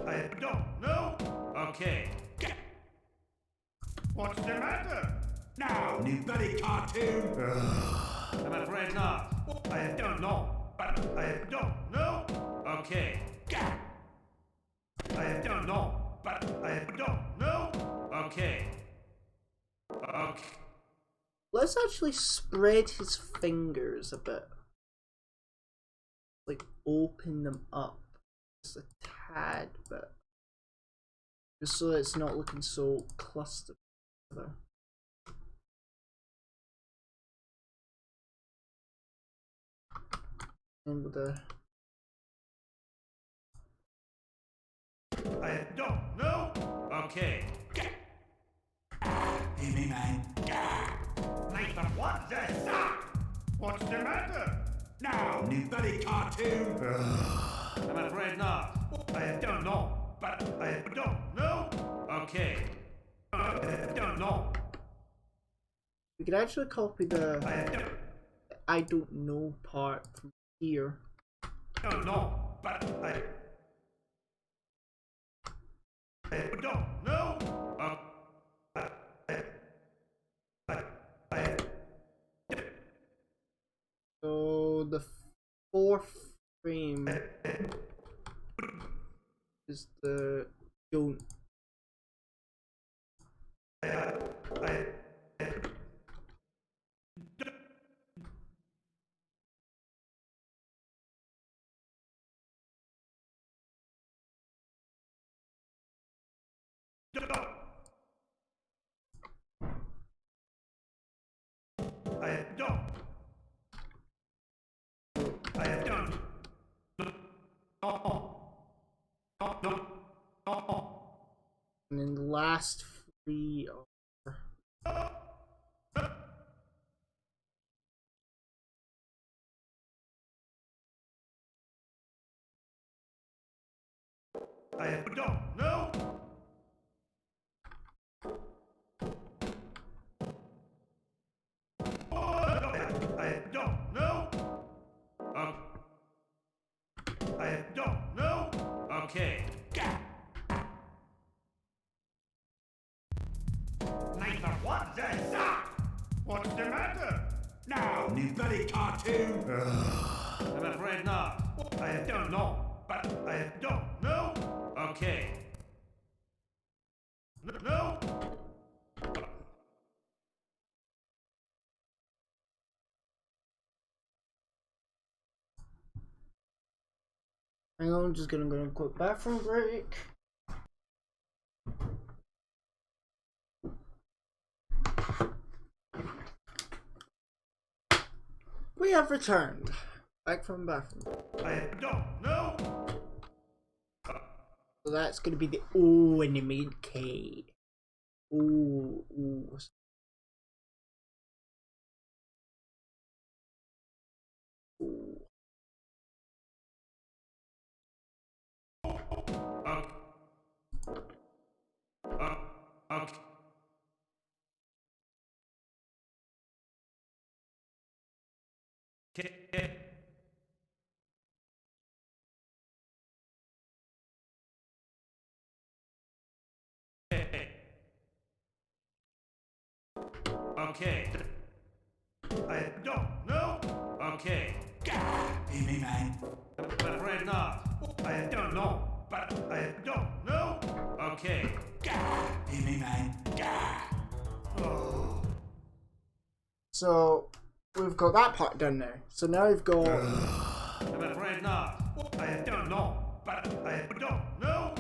I don't know. Okay. What's the matter? Now, new buddy cartoon. I'm afraid not. I don't know, but I don't know. Okay. I don't know, but I don't know. Okay. Okay. Let's actually spread his fingers a bit. Like, open them up just a tad bit. Just so it's not looking so clustered together. And with the. I don't know. Okay. Hear me, man. Nathan, what the suck? What's the matter? Now, new buddy cartoon. I'm afraid not. I don't know, but I don't know. Okay. I don't know. We could actually copy the I don't know part from here. I don't know, but I don't know. So the fourth frame is the don't. And then the last three are. I don't know. I don't know. I don't know. Okay. Nathan, what the suck? What's the matter? Now, new buddy cartoon. I'm afraid not. I don't know, but I don't know. Okay. No. Hang on, I'm just gonna go to a quick bathroom break. We have returned. Back from the bathroom. I don't know. So that's gonna be the O and the main K. Ooh, ooh. Ooh. Okay. I don't know. Okay. Hear me, man? I'm afraid not. I don't know, but I don't know. Okay. Hear me, man? Oh. So we've got that part done now. So now we've got. I'm afraid not. I don't know, but I don't know.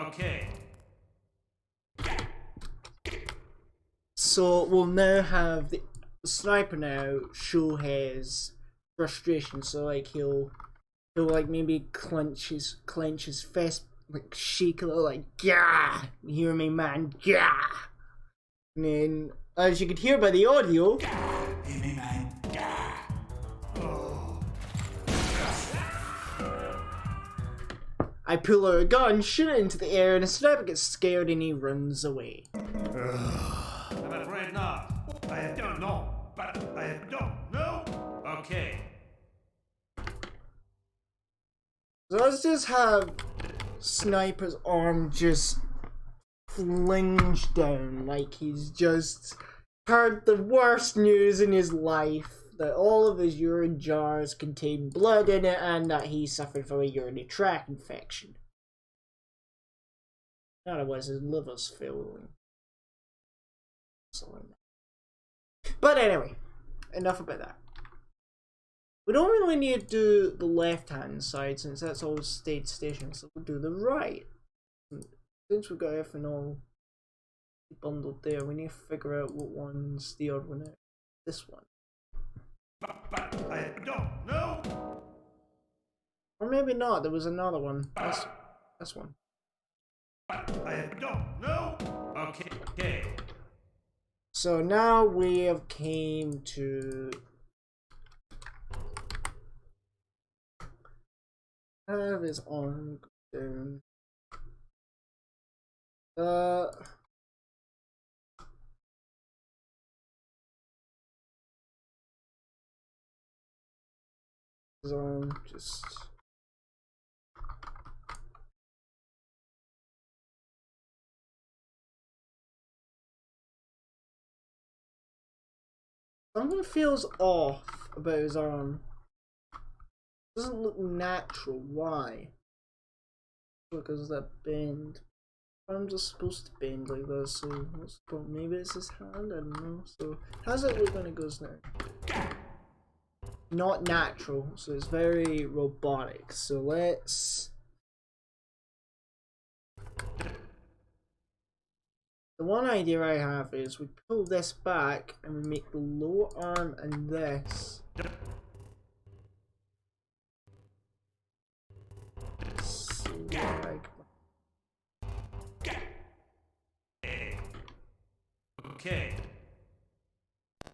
Okay. So we'll now have the sniper now show his frustration. So like he'll like maybe clench his fist, like shake a little, like yeah, you hear me, man, yeah. And then, as you could hear by the audio, Hear me, man? Oh. I pull out a gun, shoot it into the air, and the sniper gets scared and he runs away. I'm afraid not. I don't know, but I don't know. Okay. So let's just have Sniper's arm just flinch down like he's just heard the worst news in his life, that all of his urine jars contain blood in it and that he suffered from a urinary tract infection. Otherwise his liver's failing. But anyway, enough about that. We don't really need to do the left hand side since that's always stayed stationary, so we'll do the right. Since we've got everything all bundled there, we need to figure out what one's the odd one out. This one. But I don't know. Or maybe not, there was another one. This one. But I don't know. Okay. So now we have came to have his arm go down. His arm just. Something feels off about his arm. Doesn't look natural. Why? Because of that bend. Arms are supposed to bend like that, so what's the problem? Maybe it's his hand, I don't know. So how's it look when it goes now? Not natural, so it's very robotic. So let's. The one idea I have is we pull this back and we make the lower arm and this. Okay.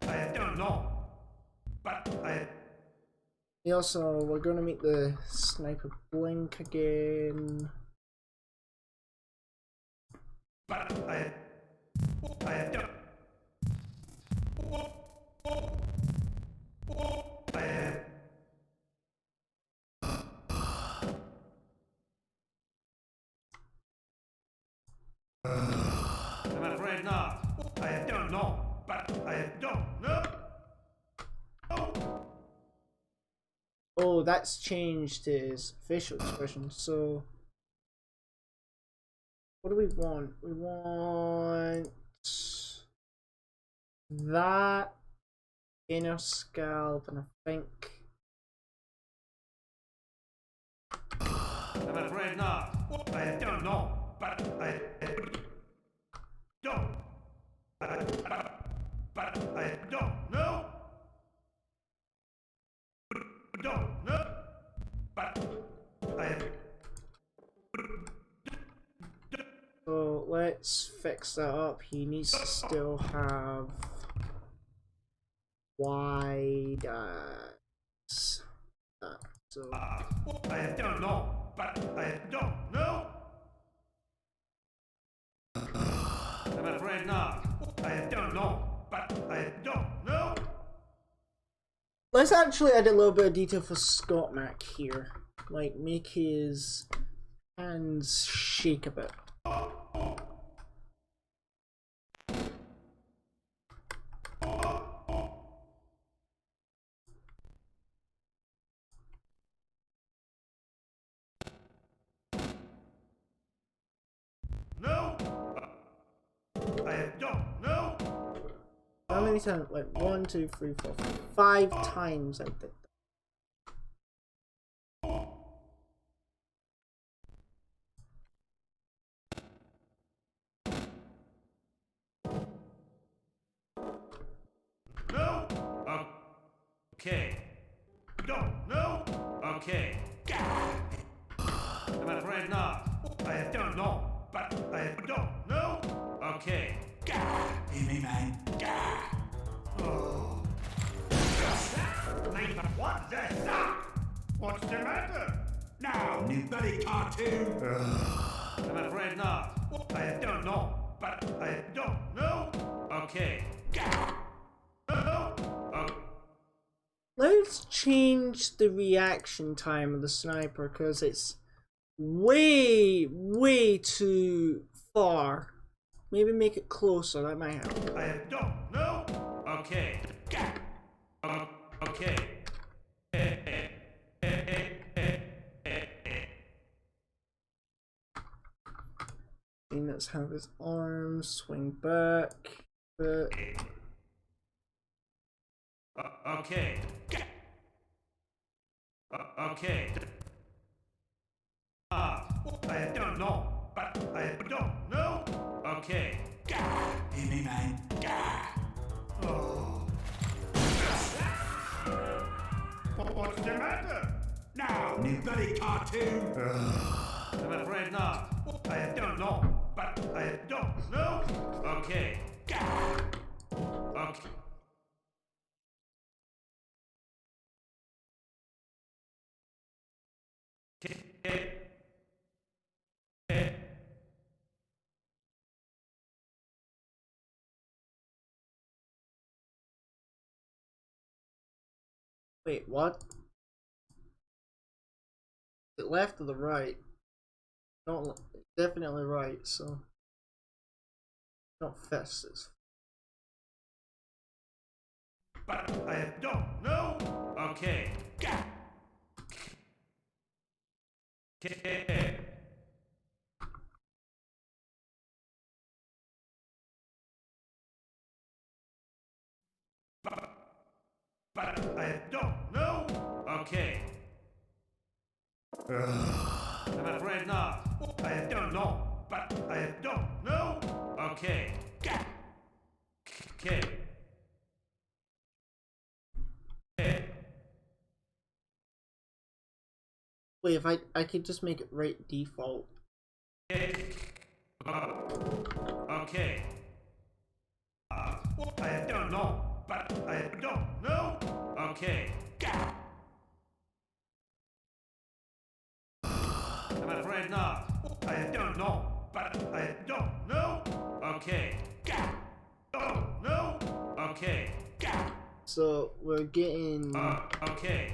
I don't know, but I. Also, we're gonna make the sniper blink again. But I don't. I'm afraid not. I don't know, but I don't know. Oh, that's changed his facial expression. So, what do we want? We want that inner scalp, and I think. I'm afraid not. I don't know, but I don't. But I don't know. Don't know. But I. So let's fix that up. He needs to still have wide eyes. So I don't know, but I don't know. I'm afraid not. I don't know, but I don't know. let's actually add a little bit of detail for Scott Mac here. Like make his hands shake a bit. I don't know. How many times? Like 1, 2, 3, 4, 5 times I did that. No. Okay. Don't know. Okay. I'm afraid not. I don't know, but I don't know. Okay. Hear me, man. Oh. Nathan, what's this? What's the matter? Now, new buddy cartoon. I'm afraid not. I don't know, but I don't know. Okay. No. Let's change the reaction time of the sniper because it's way too far. Maybe make it closer, that might help. I don't know. Okay. Okay. And let's have his arms swing back. Okay. Okay. I don't know, but I don't know. Okay. Hear me, man. Oh. What's the matter? Now, new buddy cartoon. I'm afraid not. I don't know, but I don't know. Okay. Okay. Wait, what? The left or the right? Not definitely right, so not fastest. But I don't know. Okay. But I don't know. Okay. I'm afraid not. I don't know, but I don't know. Okay. Okay. Wait, if I could just make it right default. Okay. I don't know, but I don't know. Okay. I'm afraid not. I don't know, but I don't know. Okay. Don't know. Okay. So we're getting. Okay.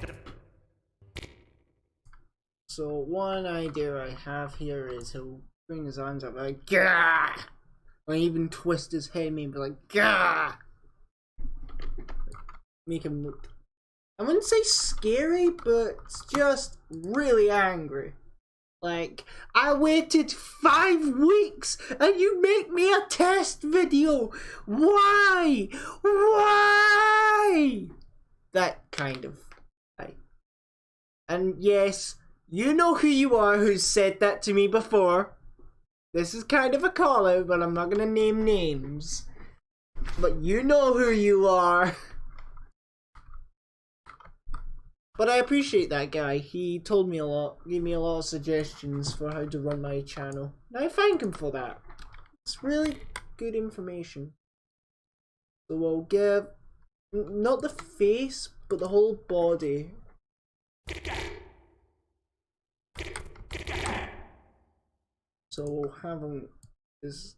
So one idea I have here is he'll bring his arms up like Gah! Or even twist his head maybe like Gah! Make him look, I wouldn't say scary, but just really angry. Like, I waited 5 weeks and you make me a test video. Why? Why? That kind of thing. And yes, you know who you are who's said that to me before. This is kind of a call out, but I'm not gonna name names. But you know who you are. But I appreciate that guy. He told me a lot, gave me a lot of suggestions for how to run my channel. And I thank him for that. It's really good information. So we'll give, not the face, but the whole body. So we'll have him just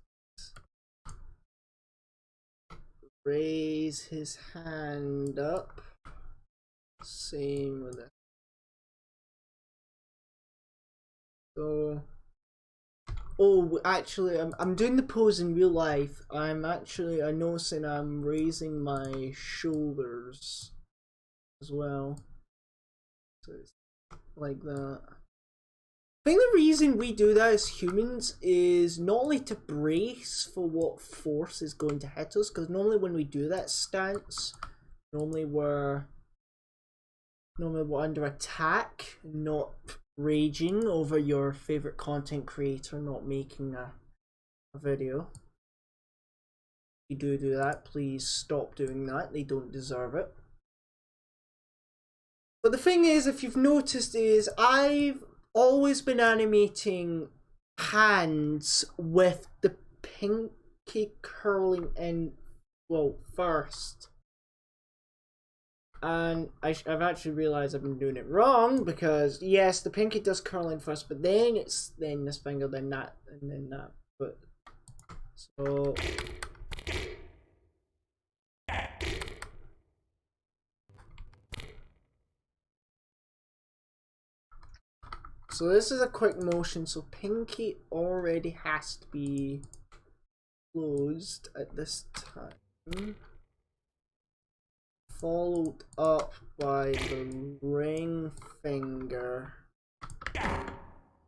raise his hand up. Same with it. So, oh, actually, I'm doing the pose in real life. I'm noticing I'm raising my shoulders as well. So it's like that. I think the reason we do that as humans is not only to brace for what force is going to hit us, because normally when we do that stance, normally we're under attack, not raging over your favorite content creator not making a video. If you do that, please stop doing that. They don't deserve it. But the thing is, if you've noticed, is I've always been animating hands with the pinky curling in, well, first. And I've actually realized I've been doing it wrong, because yes, the pinky does curl in first, but then it's this finger, then that, and then that. But so this is a quick motion, so pinky already has to be closed at this time, followed up by the ring finger,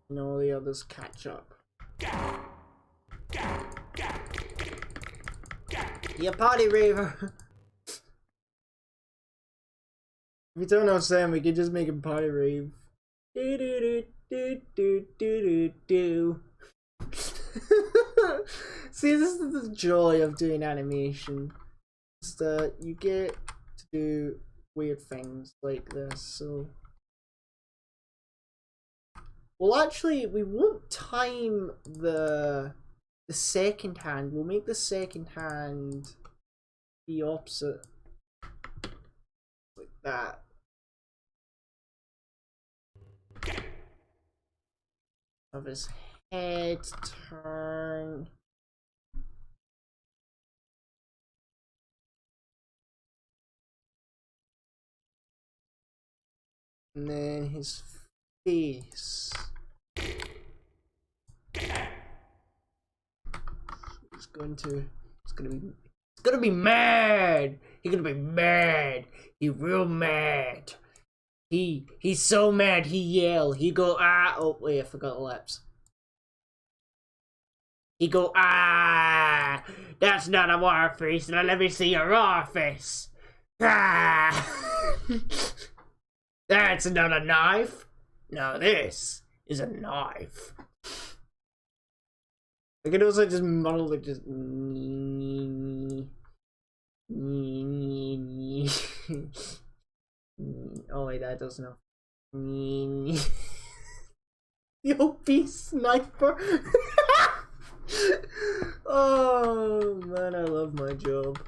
and all the others catch up. You party raver! If you don't know what I'm saying, we could just make him party rave. Do do do do do do do. See, this is the joy of doing animation. It's that you get to do weird things like this. So, well, actually, we won't time the second hand. We'll make the second hand the opposite, like that. Of his head turn. And then his face. He's gonna be mad. He's gonna be mad. He's real mad. He's so mad he yell. He go ah. Oh wait, I forgot the lips. He go ah. That's not a war face. Now let me see your raw face. Ah. That's not a knife. No, this is a knife. I can also just muddle like just. Oh wait, that doesn't know. The OP sniper. Oh man, I love my job.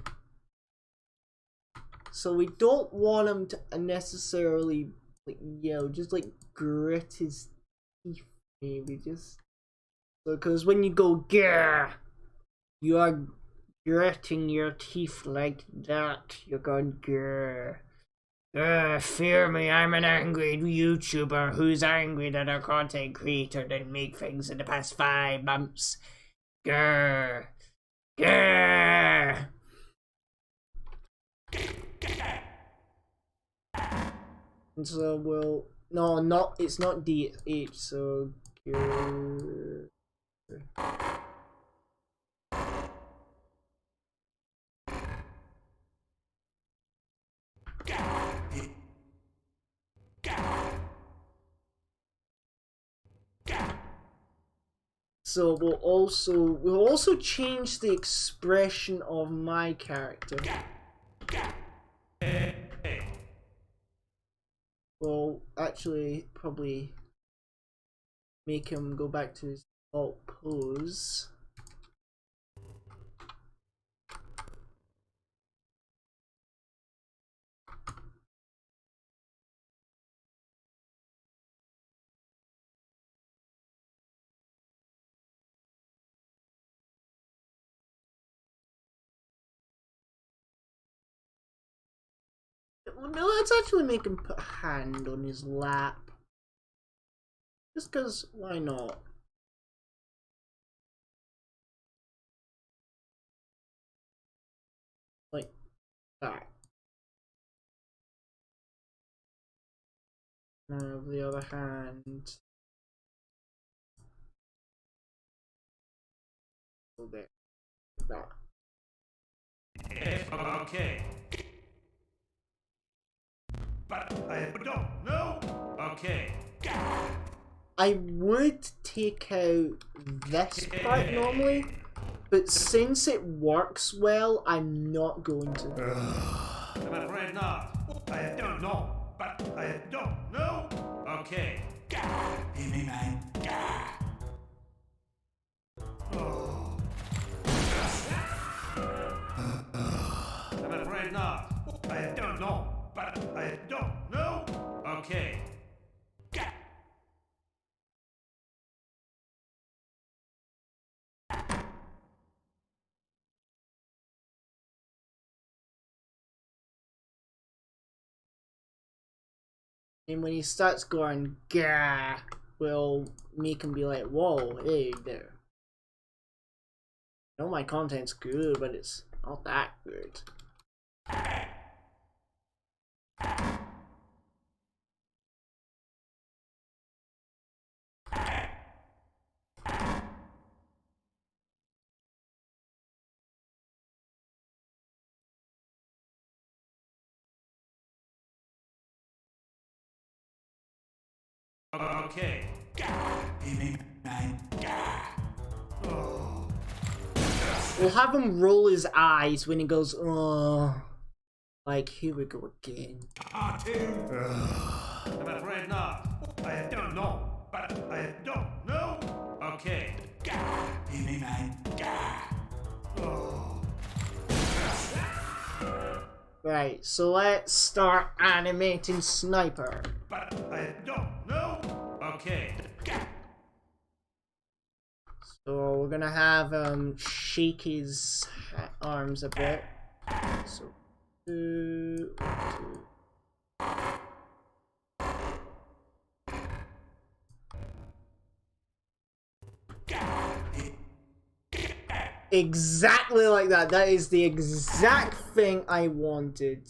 So we don't want him to unnecessarily like yell, just like grit his teeth, maybe just so, because when you go grr, you are gritting your teeth like that. You're going grr. Fear me, I'm an angry YouTuber who's angry that our content creator didn't make things in the past 5 months. Grr. Grr. And so we'll it's not D, it's H, so grr. So we'll also change the expression of my character. Well, actually, probably make him go back to his default pose. No, let's actually make him put a hand on his lap. Just because, why not? Like that. Now the other hand. So there. That. Yes, okay. But I don't know. Okay. I would take out this part normally, but since it works well, I'm not going to. I'm afraid not. I don't know. But I don't know. Okay. Hear me, man. Oh. I'm afraid not. I don't know. But I don't know. Okay. And when he starts going, gah, we'll make him be like, whoa, hey there. I know my content's good, but it's not that good. Okay. We'll have him roll his eyes when he goes, oh. Like, here we go again. I'm afraid not. I don't know. But I don't know. Okay. Hear me, man. Oh. Right, so let's start animating Sniper. But I don't know. Okay. So we're gonna have shake his arms a bit. So 2, 2. Exactly like that. That is the exact thing I wanted.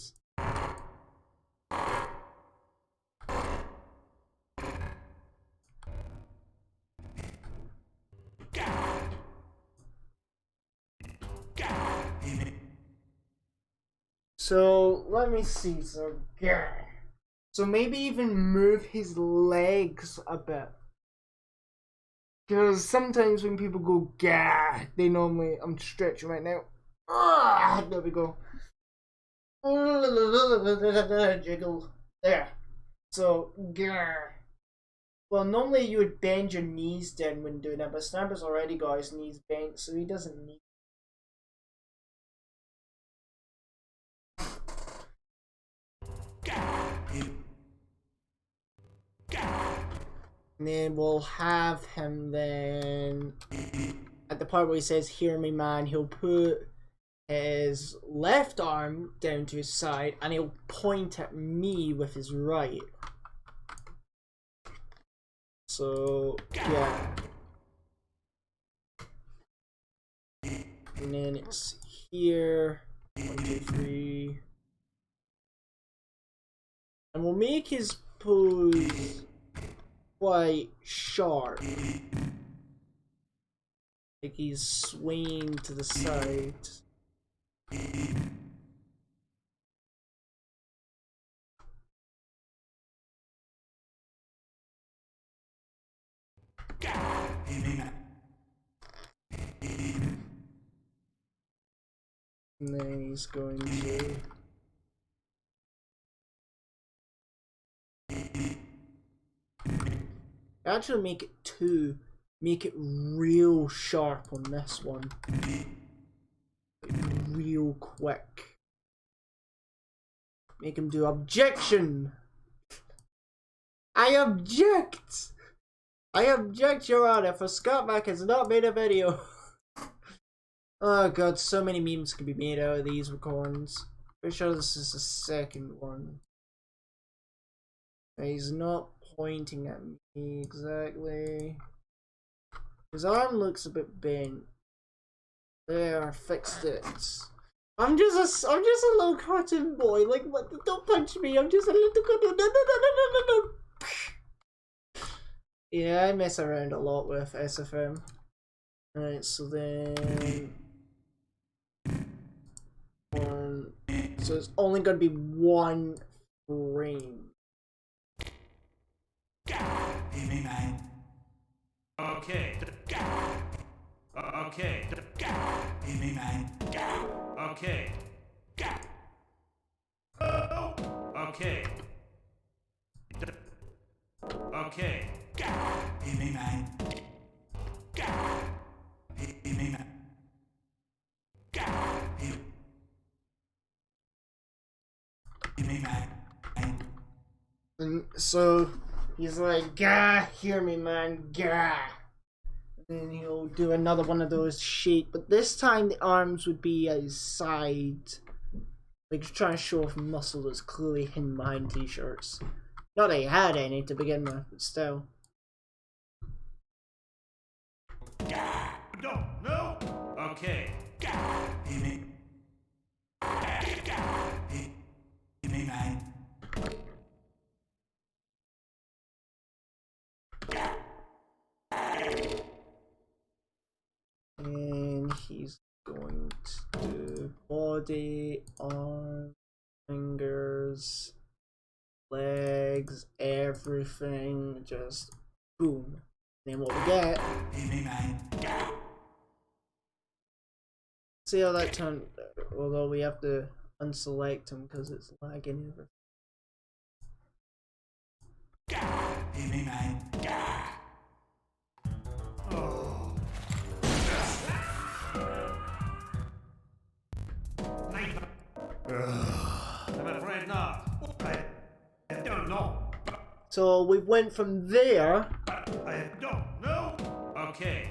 So let me see. So maybe even move his legs a bit. Because sometimes when people go gah, they normally, I'm stretching right now. There we go. Jiggle. There. So, gah. Well, normally you would bend your knees down when doing that, but Sniper's already got his knees bent, so he doesn't need. And then we'll have him then, at the part where he says, hear me man, he'll put his left arm down to his side and he'll point at me with his right. So, yeah. And then it's here. 1, 2, 3. And we'll make his pose quite sharp. Like he's swaying to the side. And then he's going to actually make it 2. Make it real sharp on this one. Real quick. Make him do objection. I object. I object, Your Honor, for Scott Mack has not made a video. Oh god, so many memes can be made out of these recordings. Pretty sure this is the second one. He's not pointing at me exactly. His arm looks a bit bent. There, fixed it. I'm just a little cartoon boy. Like, what? Don't punch me. I'm just a little cartoon. No. Yeah, I mess around a lot with SFM. Alright, so then one, so it's only gonna be one frame. Hear me, man. Okay. Okay. Hear me, man. Okay. Okay. Okay. Hear me, man. Hear me, man. Hear me, man. And so he's like, "Gah, hear me, man, gah." And then he'll do another one of those shake, but this time the arms would be at his side. Like he's trying to show off muscle that's clearly hidden behind t-shirts. Not that he had any to begin with, but still. No. Okay. Hear me. Hear me, man. And he's going to do body, arm, fingers, legs, everything, just boom. Then what we get, Hear me, man. see how that turned, although we have to unselect him because it's lagging everything. Hear me, man. Oh. I'm afraid not. I don't know. So we went from there, I don't know. Okay.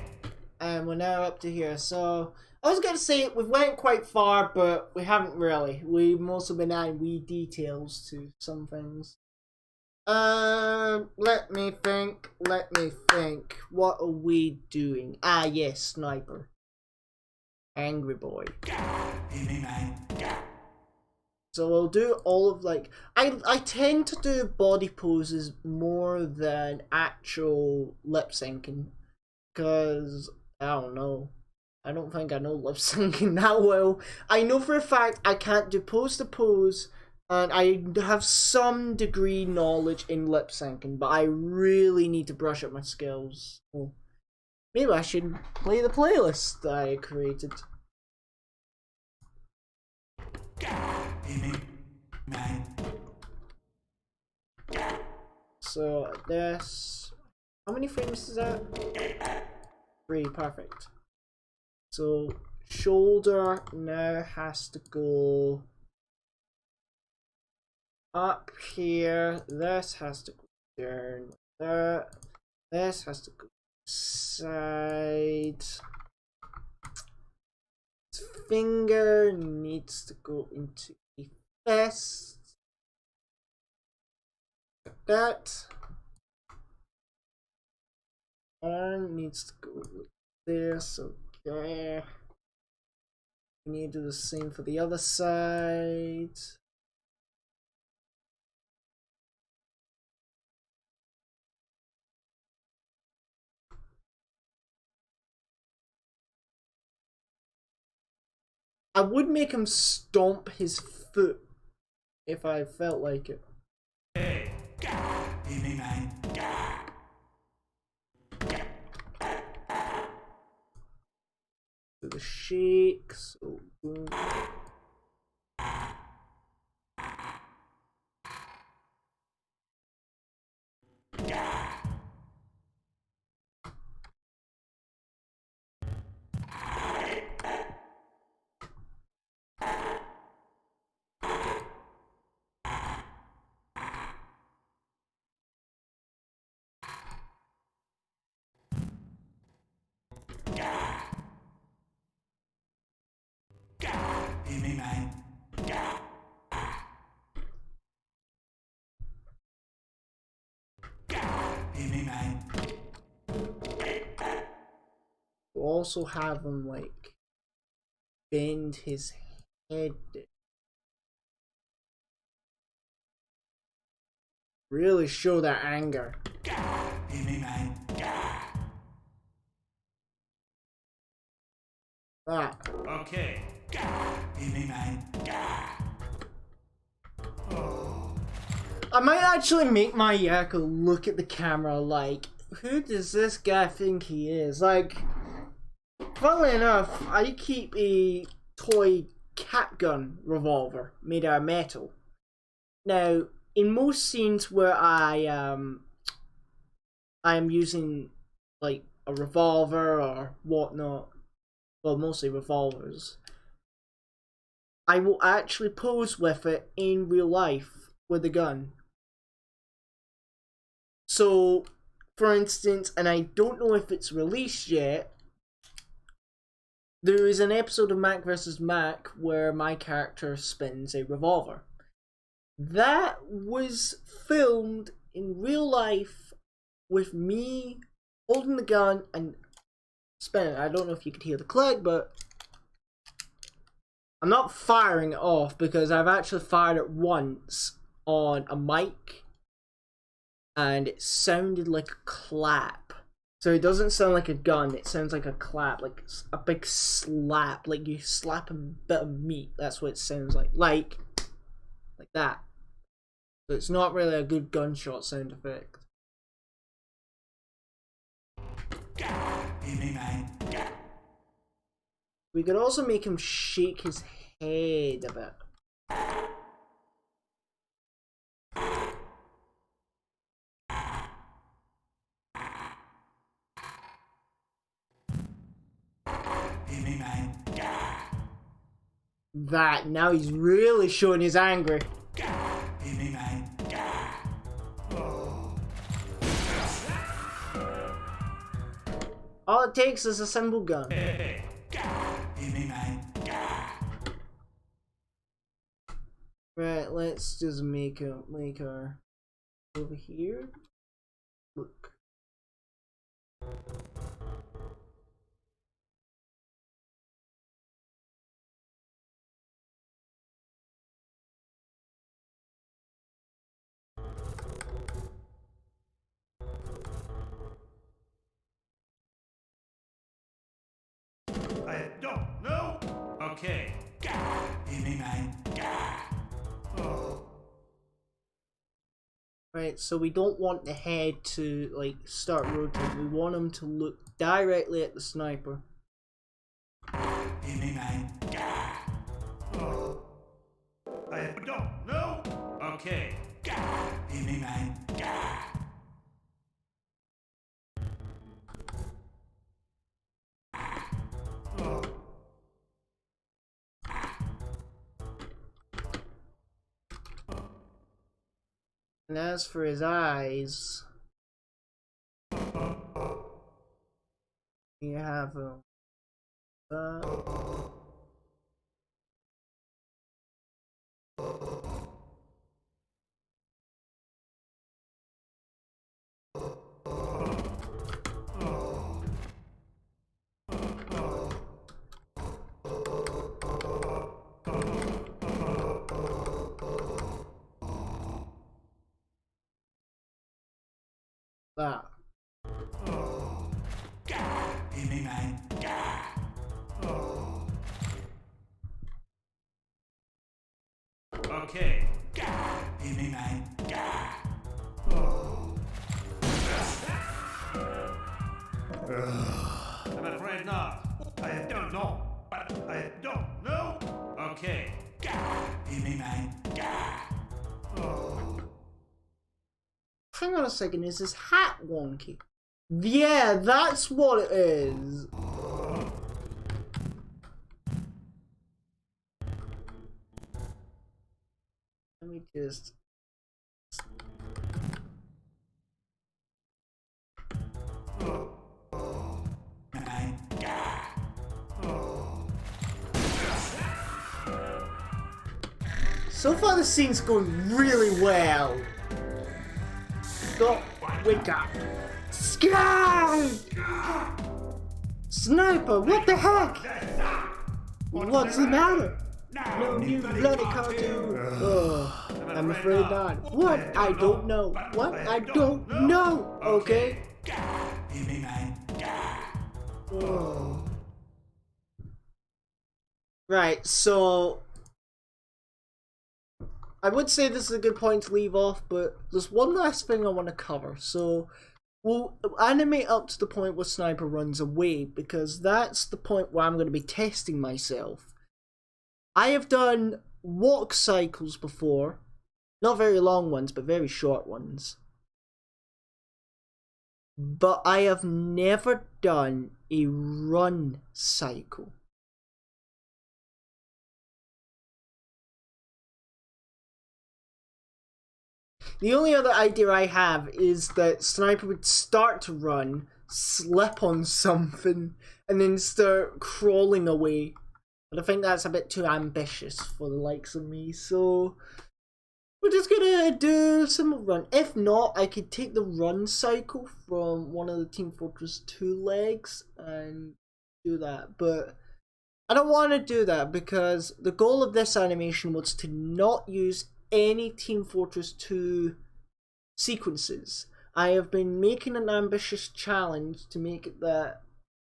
and we're now up to here. So I was gonna say we went quite far, but we haven't really. We've mostly been adding wee details to some things. Let me think. What are we doing? Ah, yes, sniper. Angry boy. Hear me, man. So we'll do all of like I tend to do body poses more than actual lip syncing, because I don't know. I don't think I know lip syncing that well. I know for a fact I can't do pose to pose, and I have some degree knowledge in lip syncing, but I really need to brush up my skills. Oh, maybe I should play the playlist that I created. Hear me, man. So this, how many frames is that? 3, perfect. So shoulder now has to go up here. This has to go down there. This has to go side. His finger needs to go into a fist. Like that. Arm needs to go like this. Okay. We need to do the same for the other side. I would make him stomp his foot if I felt like it. Hey. Hear me, man. Do the shake. So boom. Hear me, man. Hear me, man. We'll also have him like bend his head. Really show that anger. Hear me, man. Ah. Okay. Hear me, man. I might actually make my Yakko look at the camera like, who does this guy think he is? Like, funnily enough, I keep a toy cat gun revolver made out of metal. Now, in most scenes where I am using like a revolver or whatnot, well, mostly revolvers, I will actually pose with it in real life with a gun. So, for instance, and I don't know if it's released yet, there is an episode of Mac vs. Mac where my character spins a revolver. That was filmed in real life with me holding the gun and spinning. I don't know if you could hear the click, but I'm not firing it off because I've actually fired it once on a mic and it sounded like a clap. So it doesn't sound like a gun, it sounds like a clap, like a big slap, like you slap a bit of meat. That's what it sounds like. Like that. So it's not really a good gunshot sound effect. We could also make him shake his head a bit. That, now he's really showing his anger. All it takes is a simple gun. Right, let's just make our over here. Look. I don't know. Okay. Hear me, man. Right, so we don't want the head to like start rotating. We want him to look directly at the sniper. Hear me, man. I don't know. Okay. Hear me, man. And as for his eyes, you have him. That. Hear me, man. Okay. Hear me, man. I'm afraid not. I don't know. But I don't know. Okay. Hear me, man. Hang on a second, is this hat wonky? Yeah, that's what it is. Let me just... So far the scene's going really well. Stop, wake up. Sky! Sniper, what the heck? What's the matter? No new bloody cartoon. Oh, I'm afraid not. What? I don't know. What? I don't know. Okay. Oh. Right, so I would say this is a good point to leave off, but there's one last thing I want to cover. So we'll animate up to the point where Sniper runs away, because that's the point where I'm going to be testing myself. I have done walk cycles before, not very long ones, but very short ones. But I have never done a run cycle. The only other idea I have is that Sniper would start to run, slip on something, and then start crawling away. But I think that's a bit too ambitious for the likes of me, so we're just gonna do some run. If not, I could take the run cycle from one of the Team Fortress 2 legs and do that, but I don't want to do that because the goal of this animation was to not use any Team Fortress 2 sequences. I have been making an ambitious challenge to make it that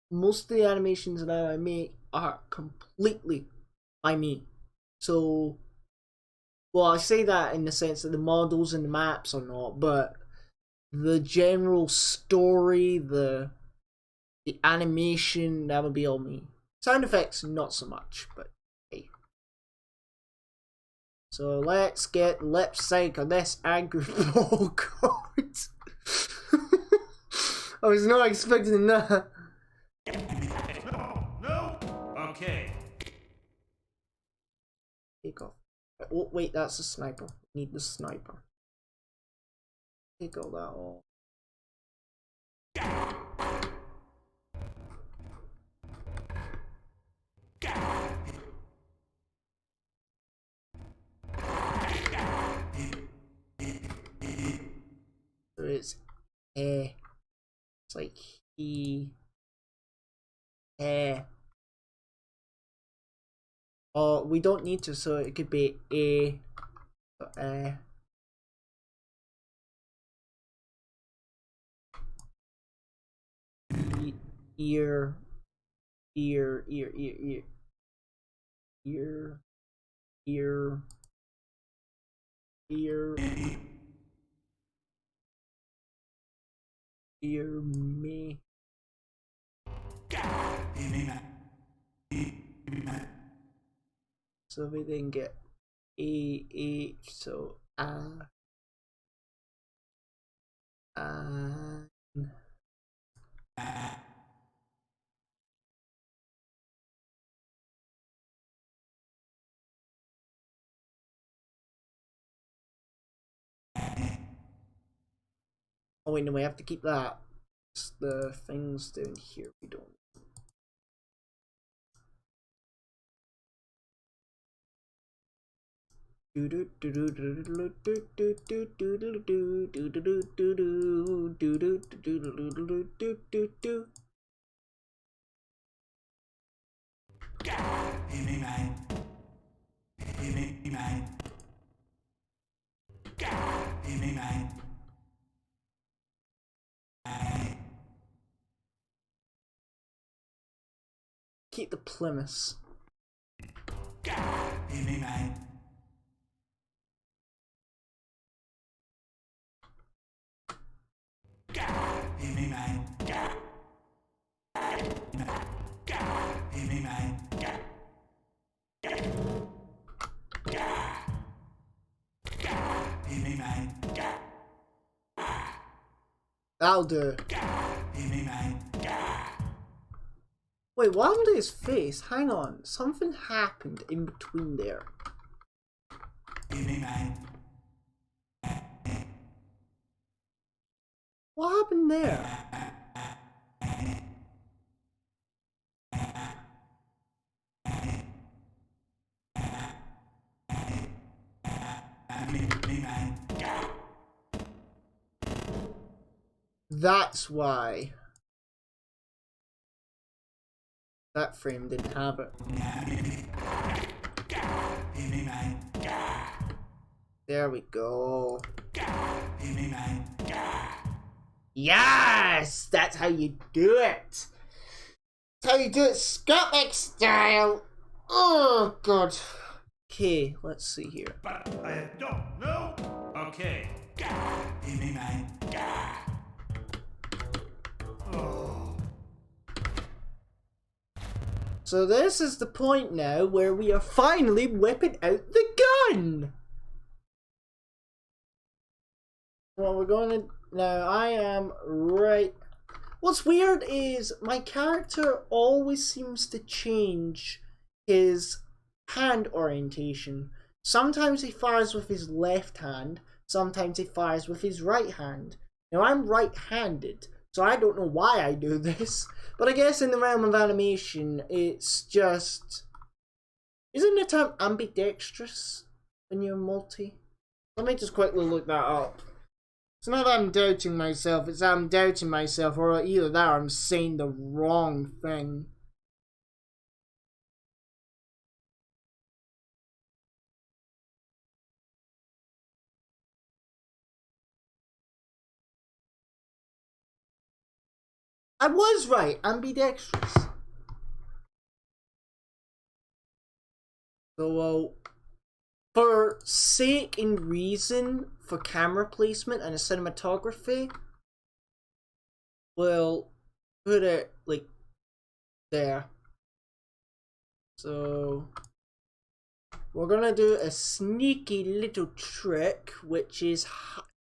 most of the animations that I make are completely by me. So, well, I say that in the sense that the models and the maps are not, but the general story, the animation, that would be all me. Sound effects, not so much, but hey. So let's get lip sync on this angry ball card. I was not expecting that. No. Okay. Take off. Oh wait, that's a sniper. Need the sniper. Take all that off. So it's it's like oh, we don't need to, so it could be ear, ear, ear, ear, ear, ear, ear, ear, ear, me. So we then get A, so oh wait, no, we have to keep that. It's the things down here we don't. Keep the Plymouths. That'll do. Wait, what happened to his face? Hang on, something happened in between there. What happened there? That's why. That frame didn't have it. There we go. Yes! That's how you do it! That's how you do it, Scotland style! Oh, God. Okay, let's see here. But I don't know. Okay. Hear me, man. Oh. So this is the point now where we are finally whipping out the gun! Well, we're going to... Now, I am right... What's weird is my character always seems to change his hand orientation. Sometimes he fires with his left hand, sometimes he fires with his right hand. Now, I'm right-handed, so I don't know why I do this, but I guess in the realm of animation, it's just... Isn't the term ambidextrous when you're multi? Let me just quickly look that up. It's not that I'm doubting myself, it's that I'm doubting myself, or either that or I'm saying the wrong thing. I was right, ambidextrous. So, for sake and reason for camera placement and cinematography, we'll put it like there. So we're gonna do a sneaky little trick, which is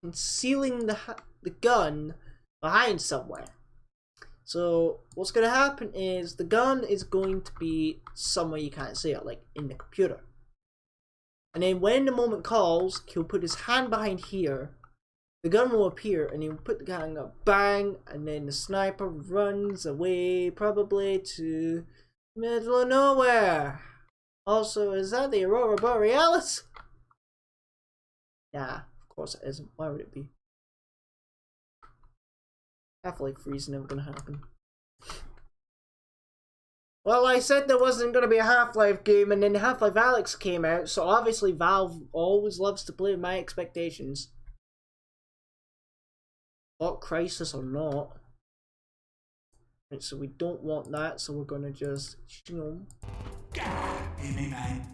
concealing the gun behind somewhere. So what's gonna happen is the gun is going to be somewhere you can't see it, like in the computer. And then when the moment calls, he'll put his hand behind here, the gun will appear, and he'll put the gun up, bang, and then the sniper runs away, probably to middle of nowhere. Also, is that the Aurora Borealis? Nah, of course it isn't. Why would it be? Half-Life 3 is never gonna happen. Well, I said there wasn't going to be a Half-Life game, and then Half-Life Alyx came out, so obviously Valve always loves to play with my expectations. What Crisis or not. Right, so we don't want that, so we're going to just... Hear me, man.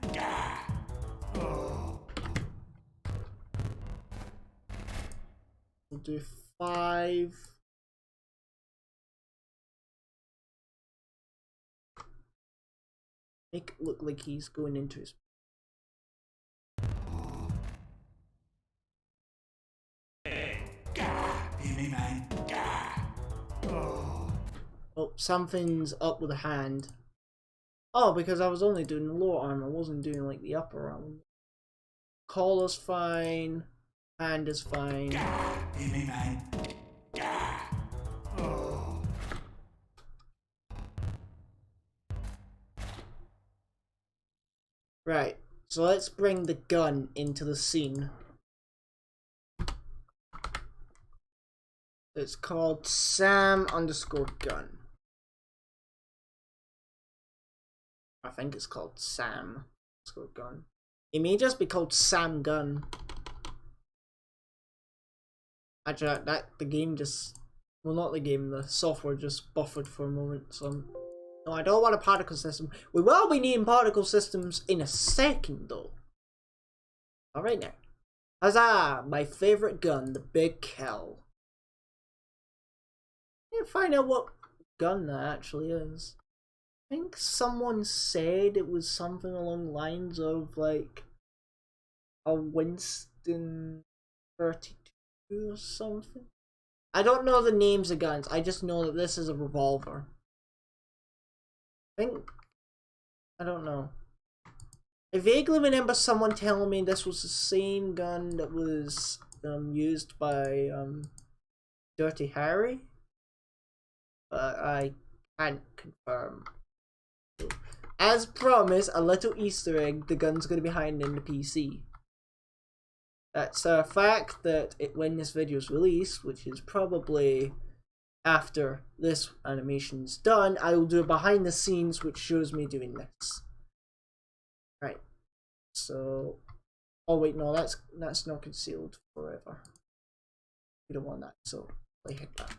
Oh. We'll do 5... Make it look like he's going into his... Hear me, man. Oh, something's up with the hand. Oh, because I was only doing the lower arm, I wasn't doing like the upper arm. Collar's fine. Hand is fine. Hear me, man. Right, so let's bring the gun into the scene. It's called Sam_gun. I think it's called Sam_gun. It may just be called Sam Gun. Actually, the game just... Well, not the game, the software just buffered for a moment, so... No, I don't want a particle system. We will be needing particle systems in a second, though. Alright now. Huzzah! My favorite gun, the Big Kill. I need to find out what gun that actually is. I think someone said it was something along the lines of, like, a Winston 32 or something. I don't know the names of guns, I just know that this is a revolver. I don't know. I vaguely remember someone telling me this was the same gun that was used by Dirty Harry, but I can't confirm. As promised, a little Easter egg: the gun's going to be hiding in the PC. That's a fact that when this video is released, which is probably after this animation's done, I will do a behind the scenes which shows me doing this. Right. So, oh wait, no, that's not concealed forever. We don't want that, so I hit that.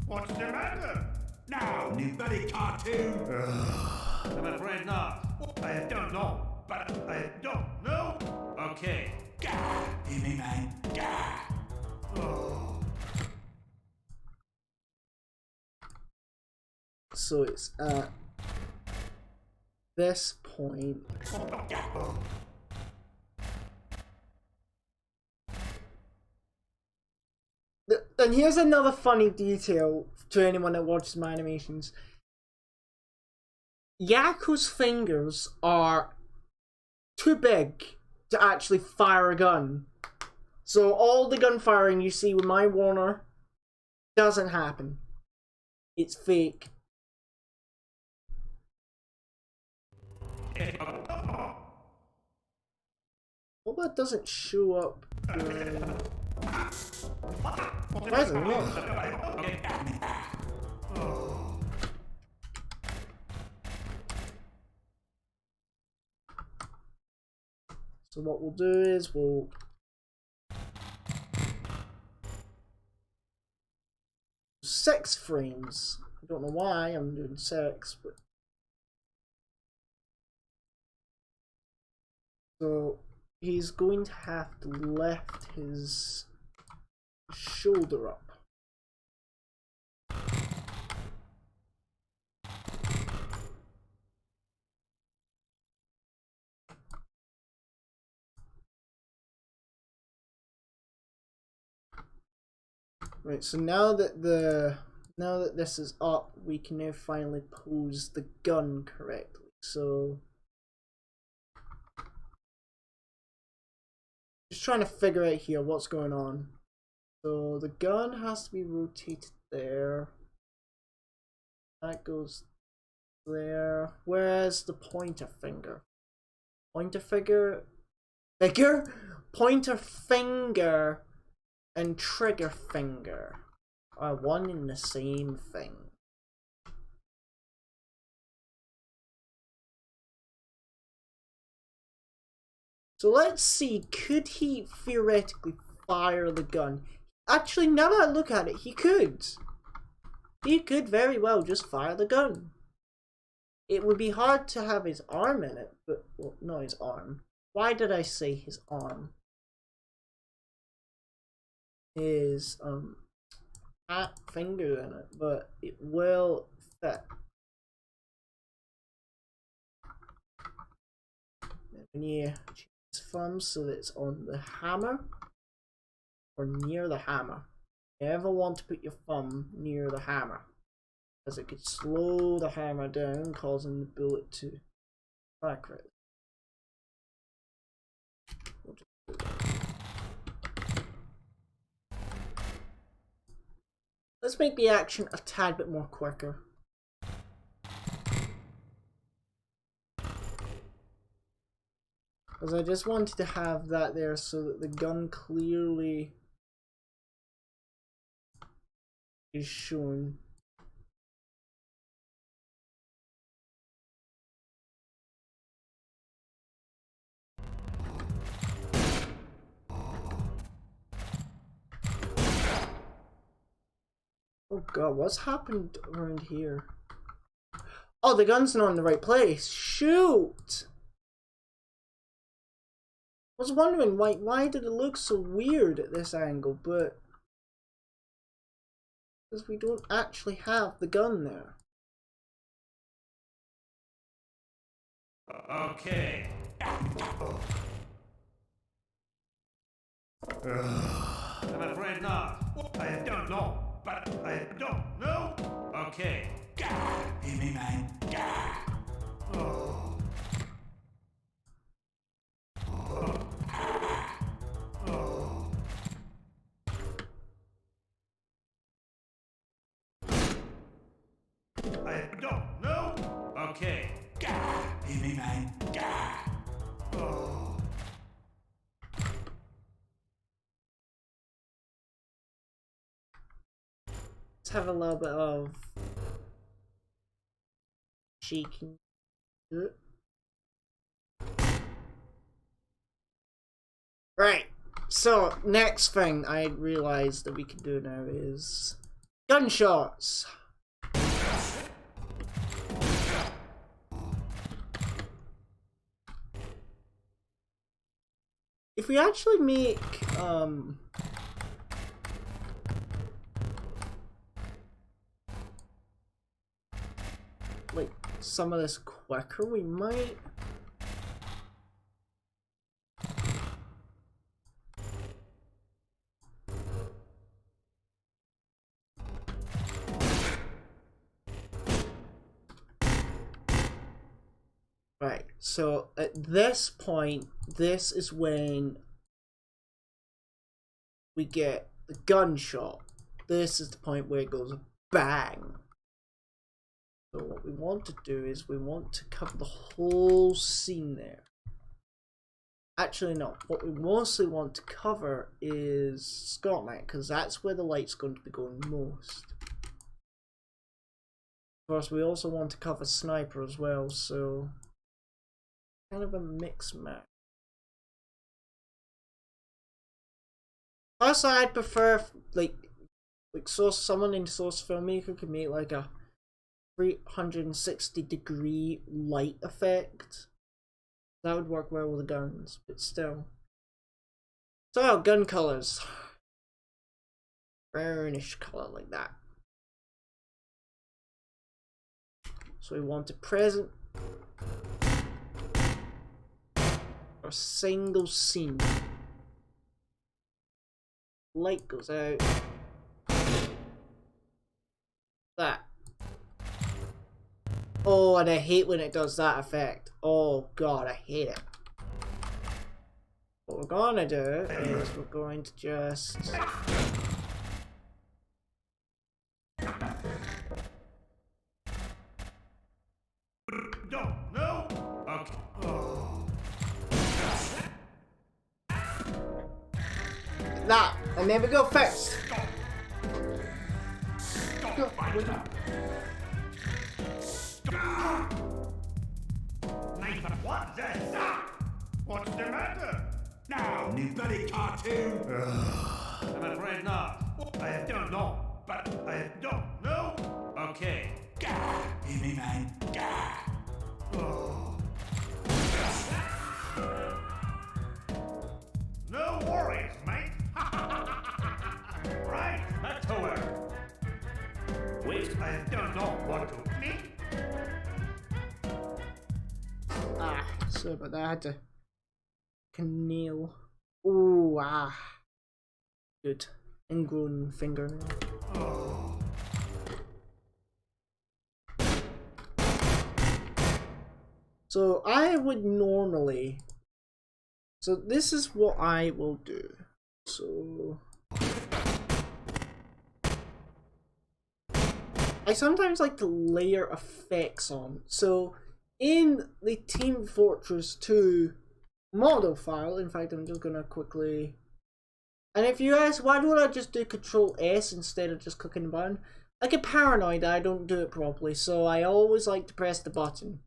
What's the matter? Now, anybody cartoon? I'm afraid not. I don't know, but I don't know. Okay. Gah! Hear me, man. Gah! Oh. So it's at this point. And here's another funny detail to anyone that watches my animations. Yakko's fingers are too big to actually fire a gun. So all the gun firing you see with my Warner doesn't happen. It's fake. Well, that doesn't show up. Why is it not? So what we'll do is we'll six frames. I don't know why I'm doing 6, but so he's going to have to lift his shoulder up. Right, so now that this is up, we can now finally pose the gun correctly. So just trying to figure out here what's going on. So the gun has to be rotated there. That goes there. Where's the pointer finger? Pointer finger and trigger finger are one and the same thing. So let's see, could he theoretically fire the gun? Actually, now that I look at it, he could. He could very well just fire the gun. It would be hard to have his arm in it, but, well, not his arm. Why did I say his arm? His, finger in it, but it will fit. When you change his thumb so that it's on the hammer or near the hammer. You never want to put your thumb near the hammer, because it could slow the hammer down, causing the bullet to crack right. We'll just do that. Let's make the action a tad bit more quicker. Because I just wanted to have that there so that the gun clearly is shown. Oh god, what's happened around here? Oh, the gun's not in the right place. Shoot! I was wondering why did it look so weird at this angle, but because we don't actually have the gun there. Okay. I'm afraid not. I don't know, but I don't know. Okay. Hear me, man. Oh. Oh. I don't know. Okay. Hear me, man. Oh. Let's have a little bit of shaking. Right, so next thing I realized that we can do now is gunshots. if we actually make like some of this quicker, we might. Right, so at this point, this is when we get the gunshot. This is the point where it goes bang. So what we want to do is we want to cover the whole scene there. Actually, no. What we mostly want to cover is Scotland, because that's where the light's going to be going most. Of course, we also want to cover Sniper as well, so kind of a mix match. Plus, I'd prefer like someone in Source Filmmaker could make like a 360-degree light effect. That would work well with the guns, but still. So, gun colors. Brownish color like that. So we want a present or single scene. Light goes out. That. Oh, and I hate when it does that effect. Oh god, I hate it. What we're gonna do is we're going to just... No. Okay. Oh. That, and there we go, fixed. Stop fighting. Nathan, what the stop? What's the matter? Now, new bloody cartoon. I'm afraid not. I don't know, but I don't know. Okay. Hear me, man. Oh. No worries, mate. Right, back to work. Wait, I don't know what to make. Ah, sorry about that. I had to nail. Ooh, ah. Good. Ingrown fingernail. Oh. So I would normally... So this is what I will do. So... I sometimes like to layer effects on. So in the Team Fortress 2 model file, in fact I'm just gonna quickly... And if you ask why don't I just do Control S instead of just clicking the button, I get paranoid that I don't do it properly, so I always like to press the button.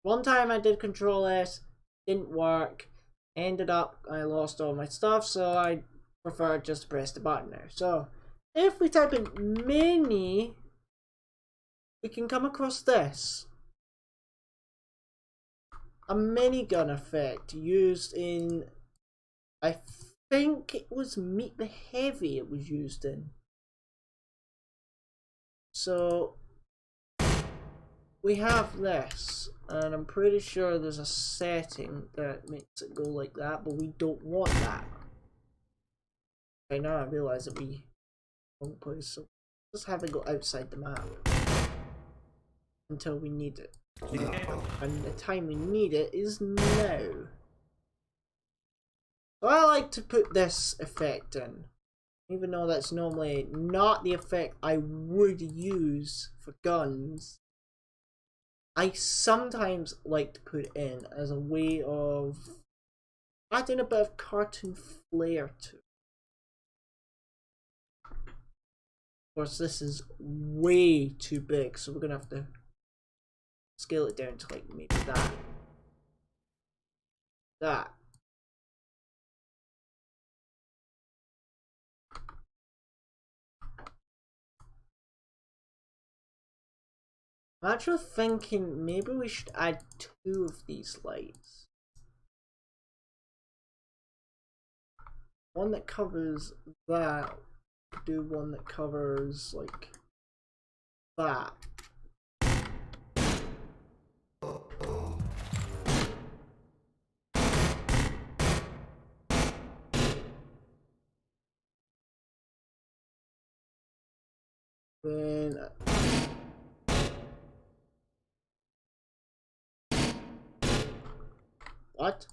One time I did Control S, didn't work, ended up I lost all my stuff, so I prefer just to press the button there. So if we type in mini, we can come across this. A minigun effect used in, I think it was Meet the Heavy it was used in. So we have this, and I'm pretty sure there's a setting that makes it go like that, but we don't want that. Okay, now I realize that we wrong place, so just have it go outside the map until we need it. And the time we need it is now. So I like to put this effect in, even though that's normally not the effect I would use for guns. I sometimes like to put it in as a way of adding a bit of cartoon flair to it. Of course, this is way too big, so we're gonna have to scale it down to like maybe that. That. I'm actually thinking maybe we should add 2 of these lights. one that covers that. Do one that covers like that. Then what?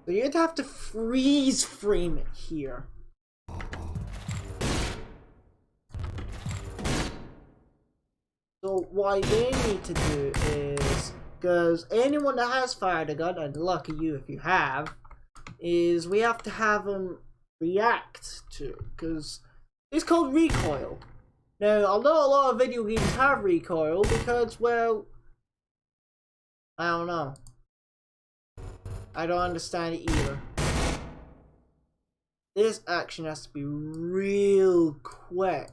So you'd have to freeze frame it here. So what they need to do is, because anyone that has fired a gun, and lucky you if you have, is we have to have them react to it, because it's called recoil. Now, although a lot of video games have recoil, because, well, I don't know. I don't understand it either. This action has to be real quick.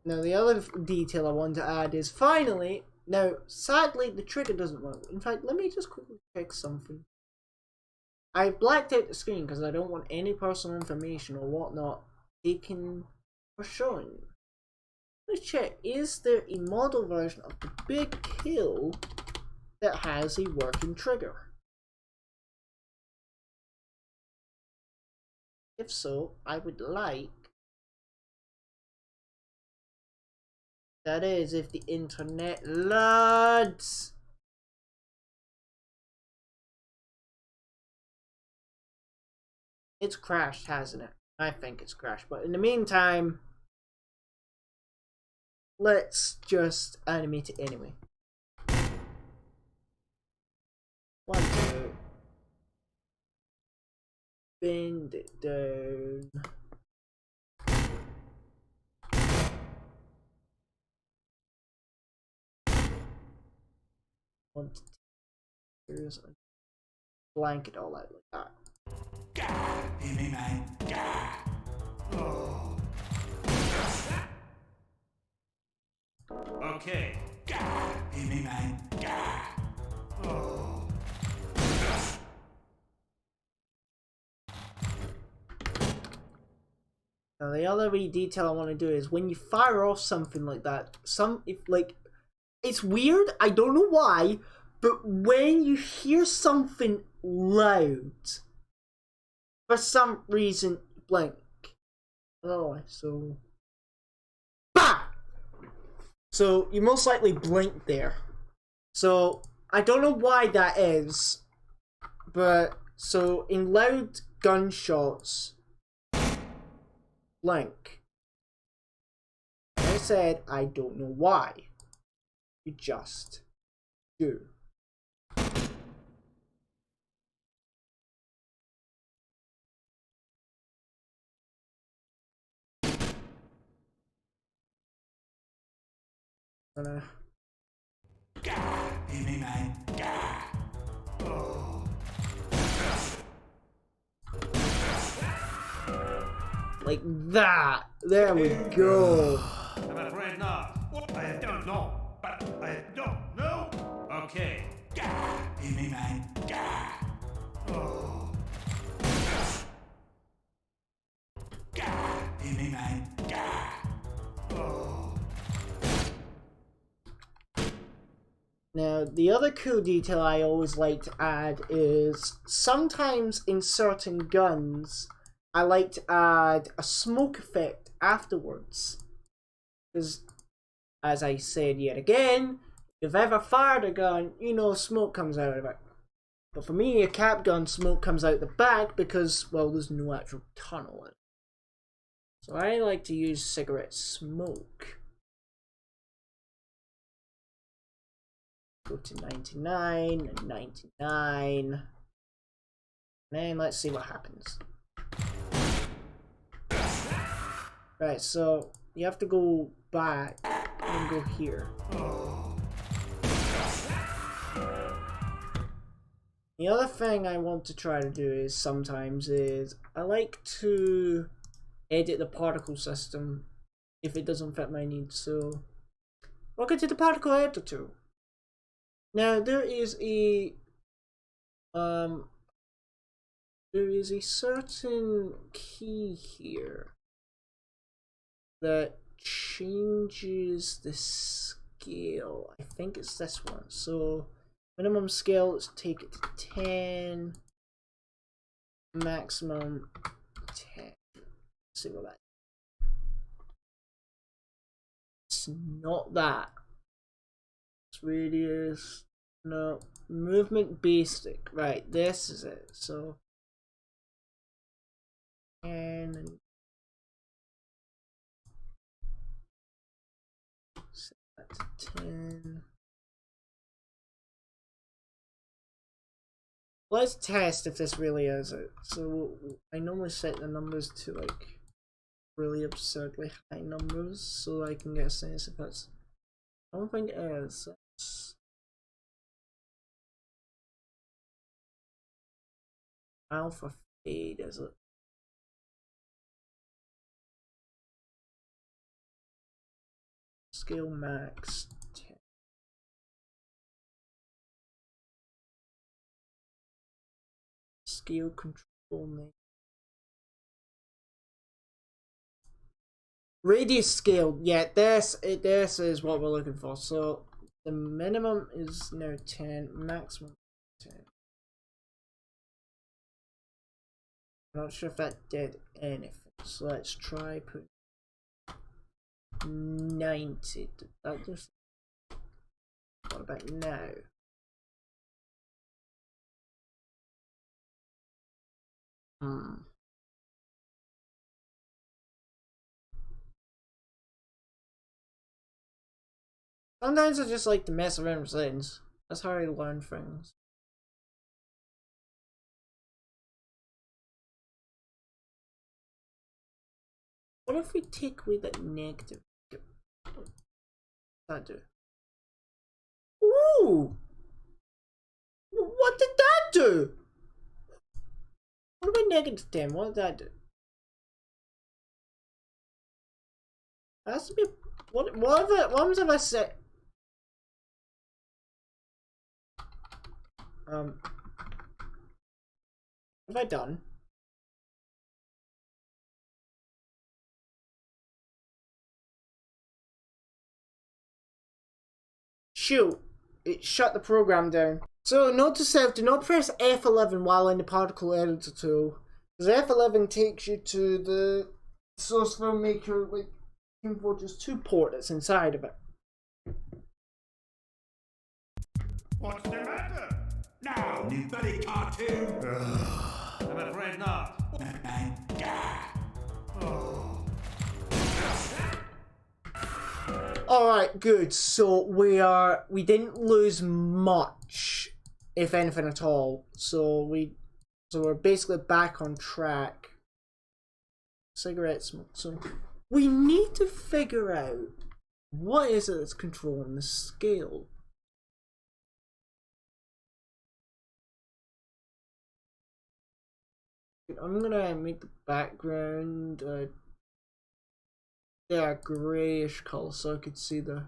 Now the other detail I want to add is finally, now sadly the trigger doesn't work. In fact, let me just quickly check something. I've blacked out the screen because I don't want any personal information or whatnot taken or shown. Let's check, is there a model version of the big kill that has a working trigger? If so, I would like. That is, if the internet loads. It's crashed, hasn't it? I think it's crashed. But in the meantime, let's just animate it anyway. 1, 2. Bend it down. Here's a blanket all out like that. Hear me, man. Oh. Okay. Hear me, man. Oh. Now the other wee detail I want to do is when you fire off something like that, it's weird, I don't know why, but when you hear something loud, for some reason, blink. Oh, so... BAH! So, you most likely blink there. So, I don't know why that is, but, so, in loud gunshots, blink. Like I said, I don't know why. You just do. Hear me, man. Oh. Like that. There we go. I'm afraid not. I don't know. But I don't know. Okay. Hear me, man. Oh. Hear me, man. Oh. Now, the other cool detail I always like to add is sometimes in certain guns, I like to add a smoke effect afterwards. Because, as I said yet again, if you've ever fired a gun, you know smoke comes out of it. But for me, a cap gun, smoke comes out the back because, well, there's no actual tunnel in it. So I like to use cigarette smoke. Go to 99 and 99. And then let's see what happens. Right, so you have to go back and go here. The other thing I want to try to do is sometimes I like to edit the particle system if it doesn't fit my needs. So welcome to the particle editor tool. Now there is a certain key here that changes the scale. I think it's this one. So minimum scale, let's take it to 10. Maximum 10. Let's see what that is. It's not that. It's radius. No. Movement basic. Right, this is it. So 10 and set that to 10. Let's test if this really is it. So I normally set the numbers to like really absurdly high numbers so I can get a sense if that's. I don't think it is. It's alpha fade, is it? Scale max 10. Scale control name. Radius scale, yeah, this is what we're looking for. So the minimum is now 10, maximum 10. I'm not sure if that did anything. So let's try put 90. Did that just? What about now? Sometimes I just like to mess around with things. That's how I learn things. What if we take away that negative? What does that do? Ooh! What did that do? What about negative 10? What did that do? That has to be. What happens if I say. What have I done? Shoot, it shut the program down. So note to self, do not press F11 while in the particle editor tool, because F11 takes you to the source filmmaker like just 2 port that's inside of it. What's the matter? Now, new buddy cartoon. I'm afraid not. Alright, good. So we didn't lose much, if anything at all. So we're basically back on track. Cigarette smoke. So we need to figure out what is it that's controlling the scale. I'm gonna make the background grayish color so I could see the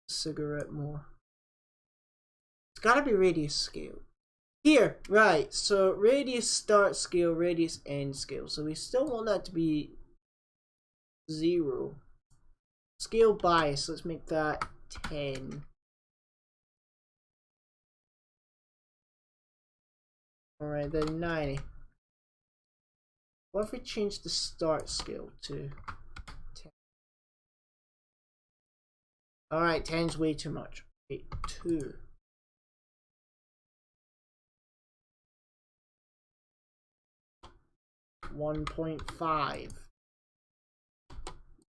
cigarette more. It's gotta be radius scale. Here, right, so radius start scale, radius end scale. So we still want that to be 0. Scale bias, let's make that 10. Alright, then 90. What if we change the start scale to 10? Alright, 10's way too much. Okay, 2. $1.5.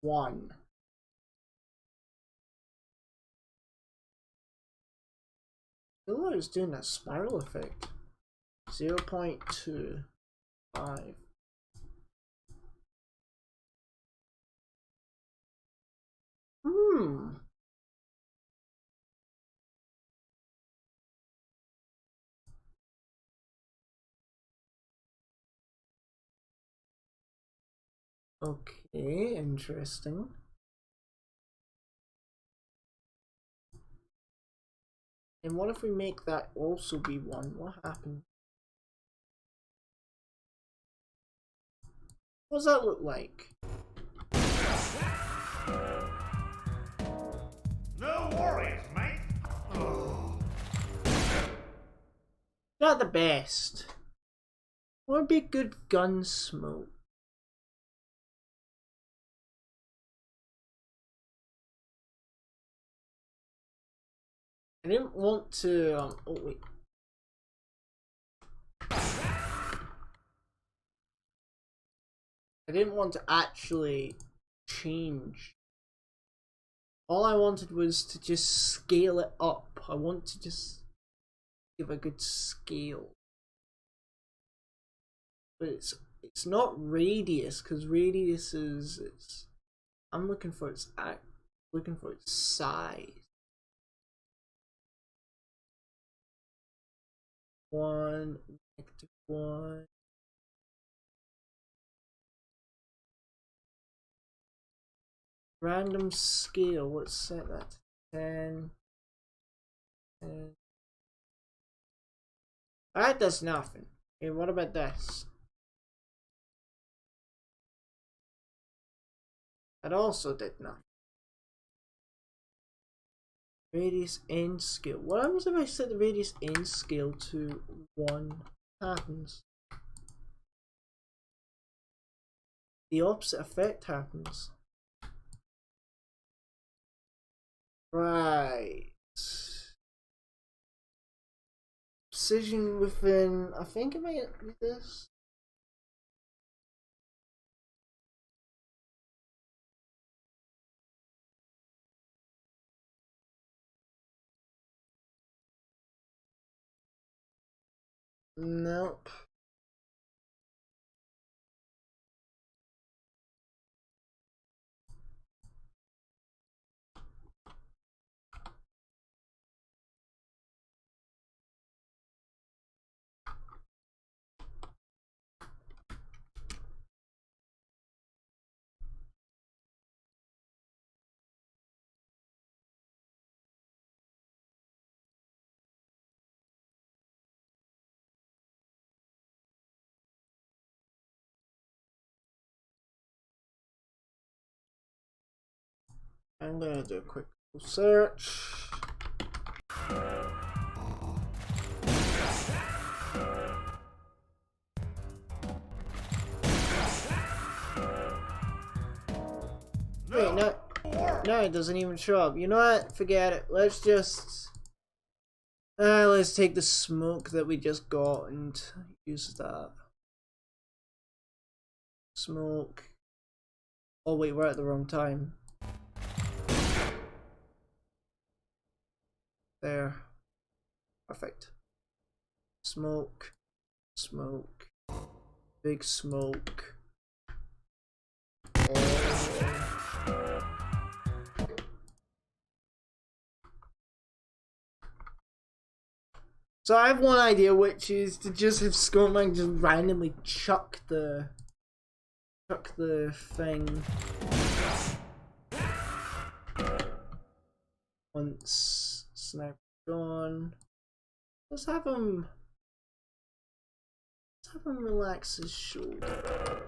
1. feel like it's doing that spiral effect. 0.25. Okay, interesting. And what if we make that also be 1? What happens? What does that look like? No worries, mate. Oh. Not the best. What would be good gun smoke? I didn't want to. Oh wait. I didn't want to actually change. All I wanted was to just scale it up. I want to just give a good scale. But it's not radius, because radius is I'm looking for its size. 1, -1. Random scale, let's set that to 10. That does nothing. Okay, what about this? That also did nothing. Radius N scale. What happens if I set the radius N scale to 1? Happens. The opposite effect happens. Right. Precision within. I think I might do this. Nope. I'm gonna do a quick search. Wait, no, it doesn't even show up. You know what? Forget it. Let's just let's take the smoke that we just got and use that. Smoke. Oh wait, we're at the wrong time. There. Perfect. Smoke. Smoke. Big smoke. So I have one idea, which is to just have Skullman just randomly chuck the thing once sniper gone. Let's have him relax his shoulder.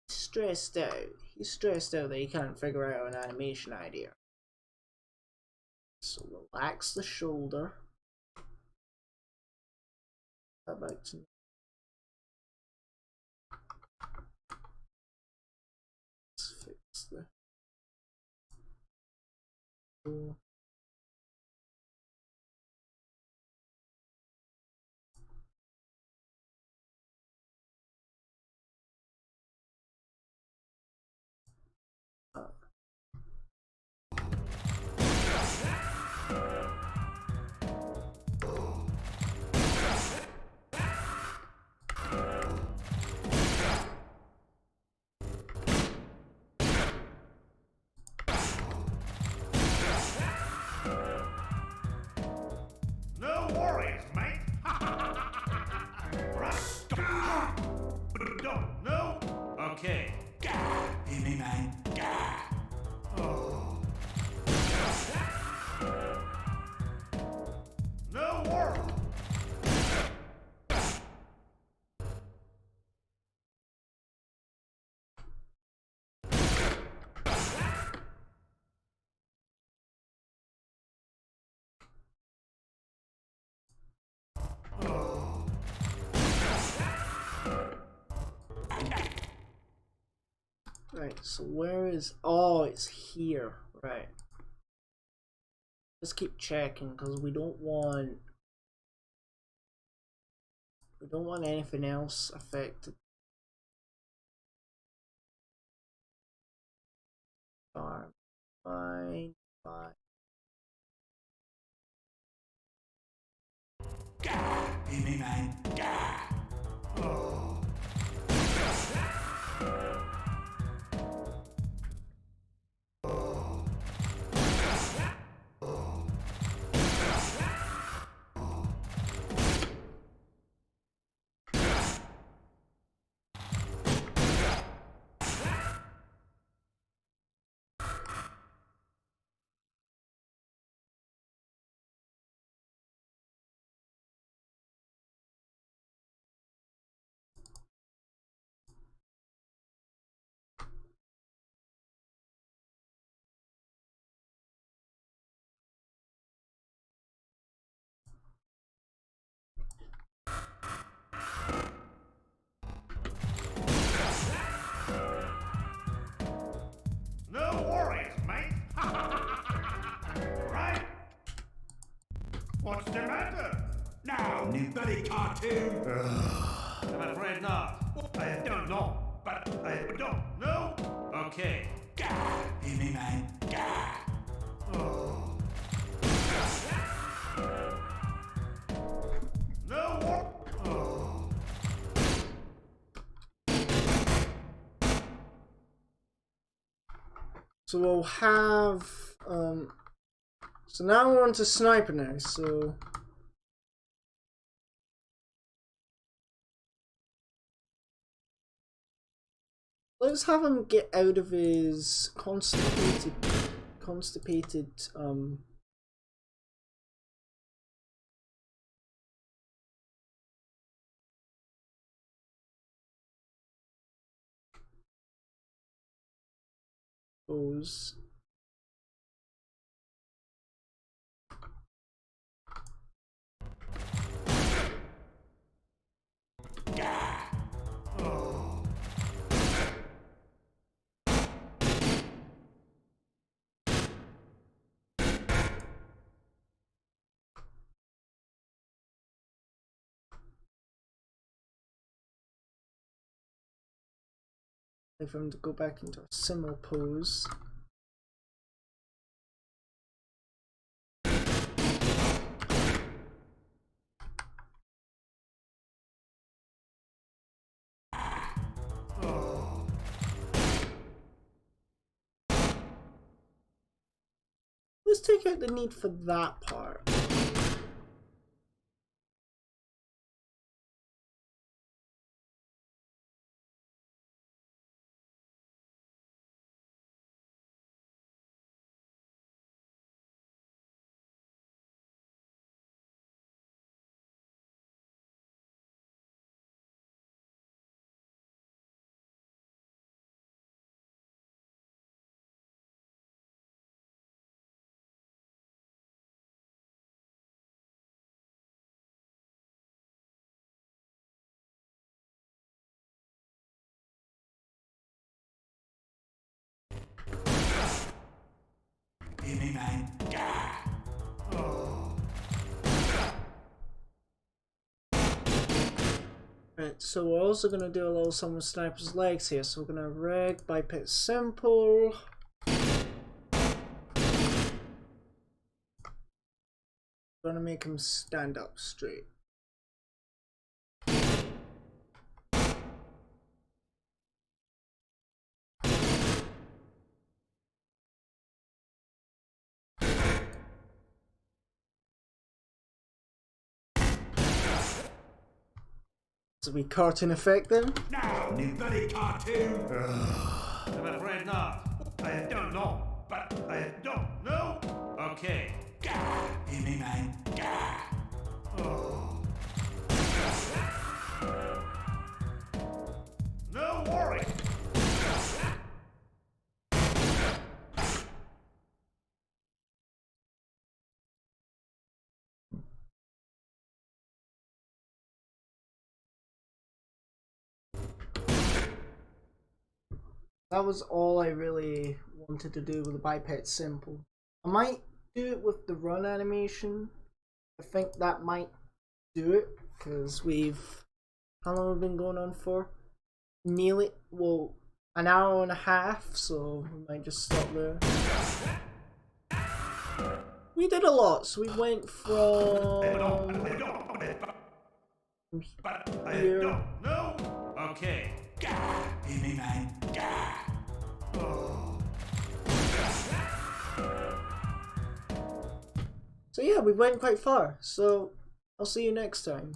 Stressed out. He's stressed out that he can't figure out an animation idea. So relax the shoulder. How about let's fix the Okay. Hear me, man. Oh. No world. Right, so where is... Oh, it's here. Right. Let's keep checking because we don't want anything else affected. Fine. Hear me, man. Oh. No worries, mate. Right? What's the matter? Now, new buddy cartoon. I'm afraid not. I don't know, but I don't know. Okay. Hear me, man. Oh. No war. Oh. So we'll have so now we're on to sniper now, so let's have him get out of his constipated pose. If I'm to go back into a similar pose. Let's take out the need for that part. Hear me, man. Oh. Right, so we're also going to do a little something with Sniper's legs here. So we're going to rig biped simple. Going to make him stand up straight. So we cartoon effect then? Now, new bloody cartoon! I'm afraid not. I don't know, but I don't know. Okay. Gah! Hear me, man? Gah! Oh. No worry. That was all I really wanted to do with the biped simple. I might do it with the run animation. I think that might do it because how long have we been going on for? Nearly, well, an hour and a half, so we might just stop there. We did a lot, so we went from here. No. Okay. Gah! Hear me, man? Gah! Oh. So yeah, we went quite far. So I'll see you next time.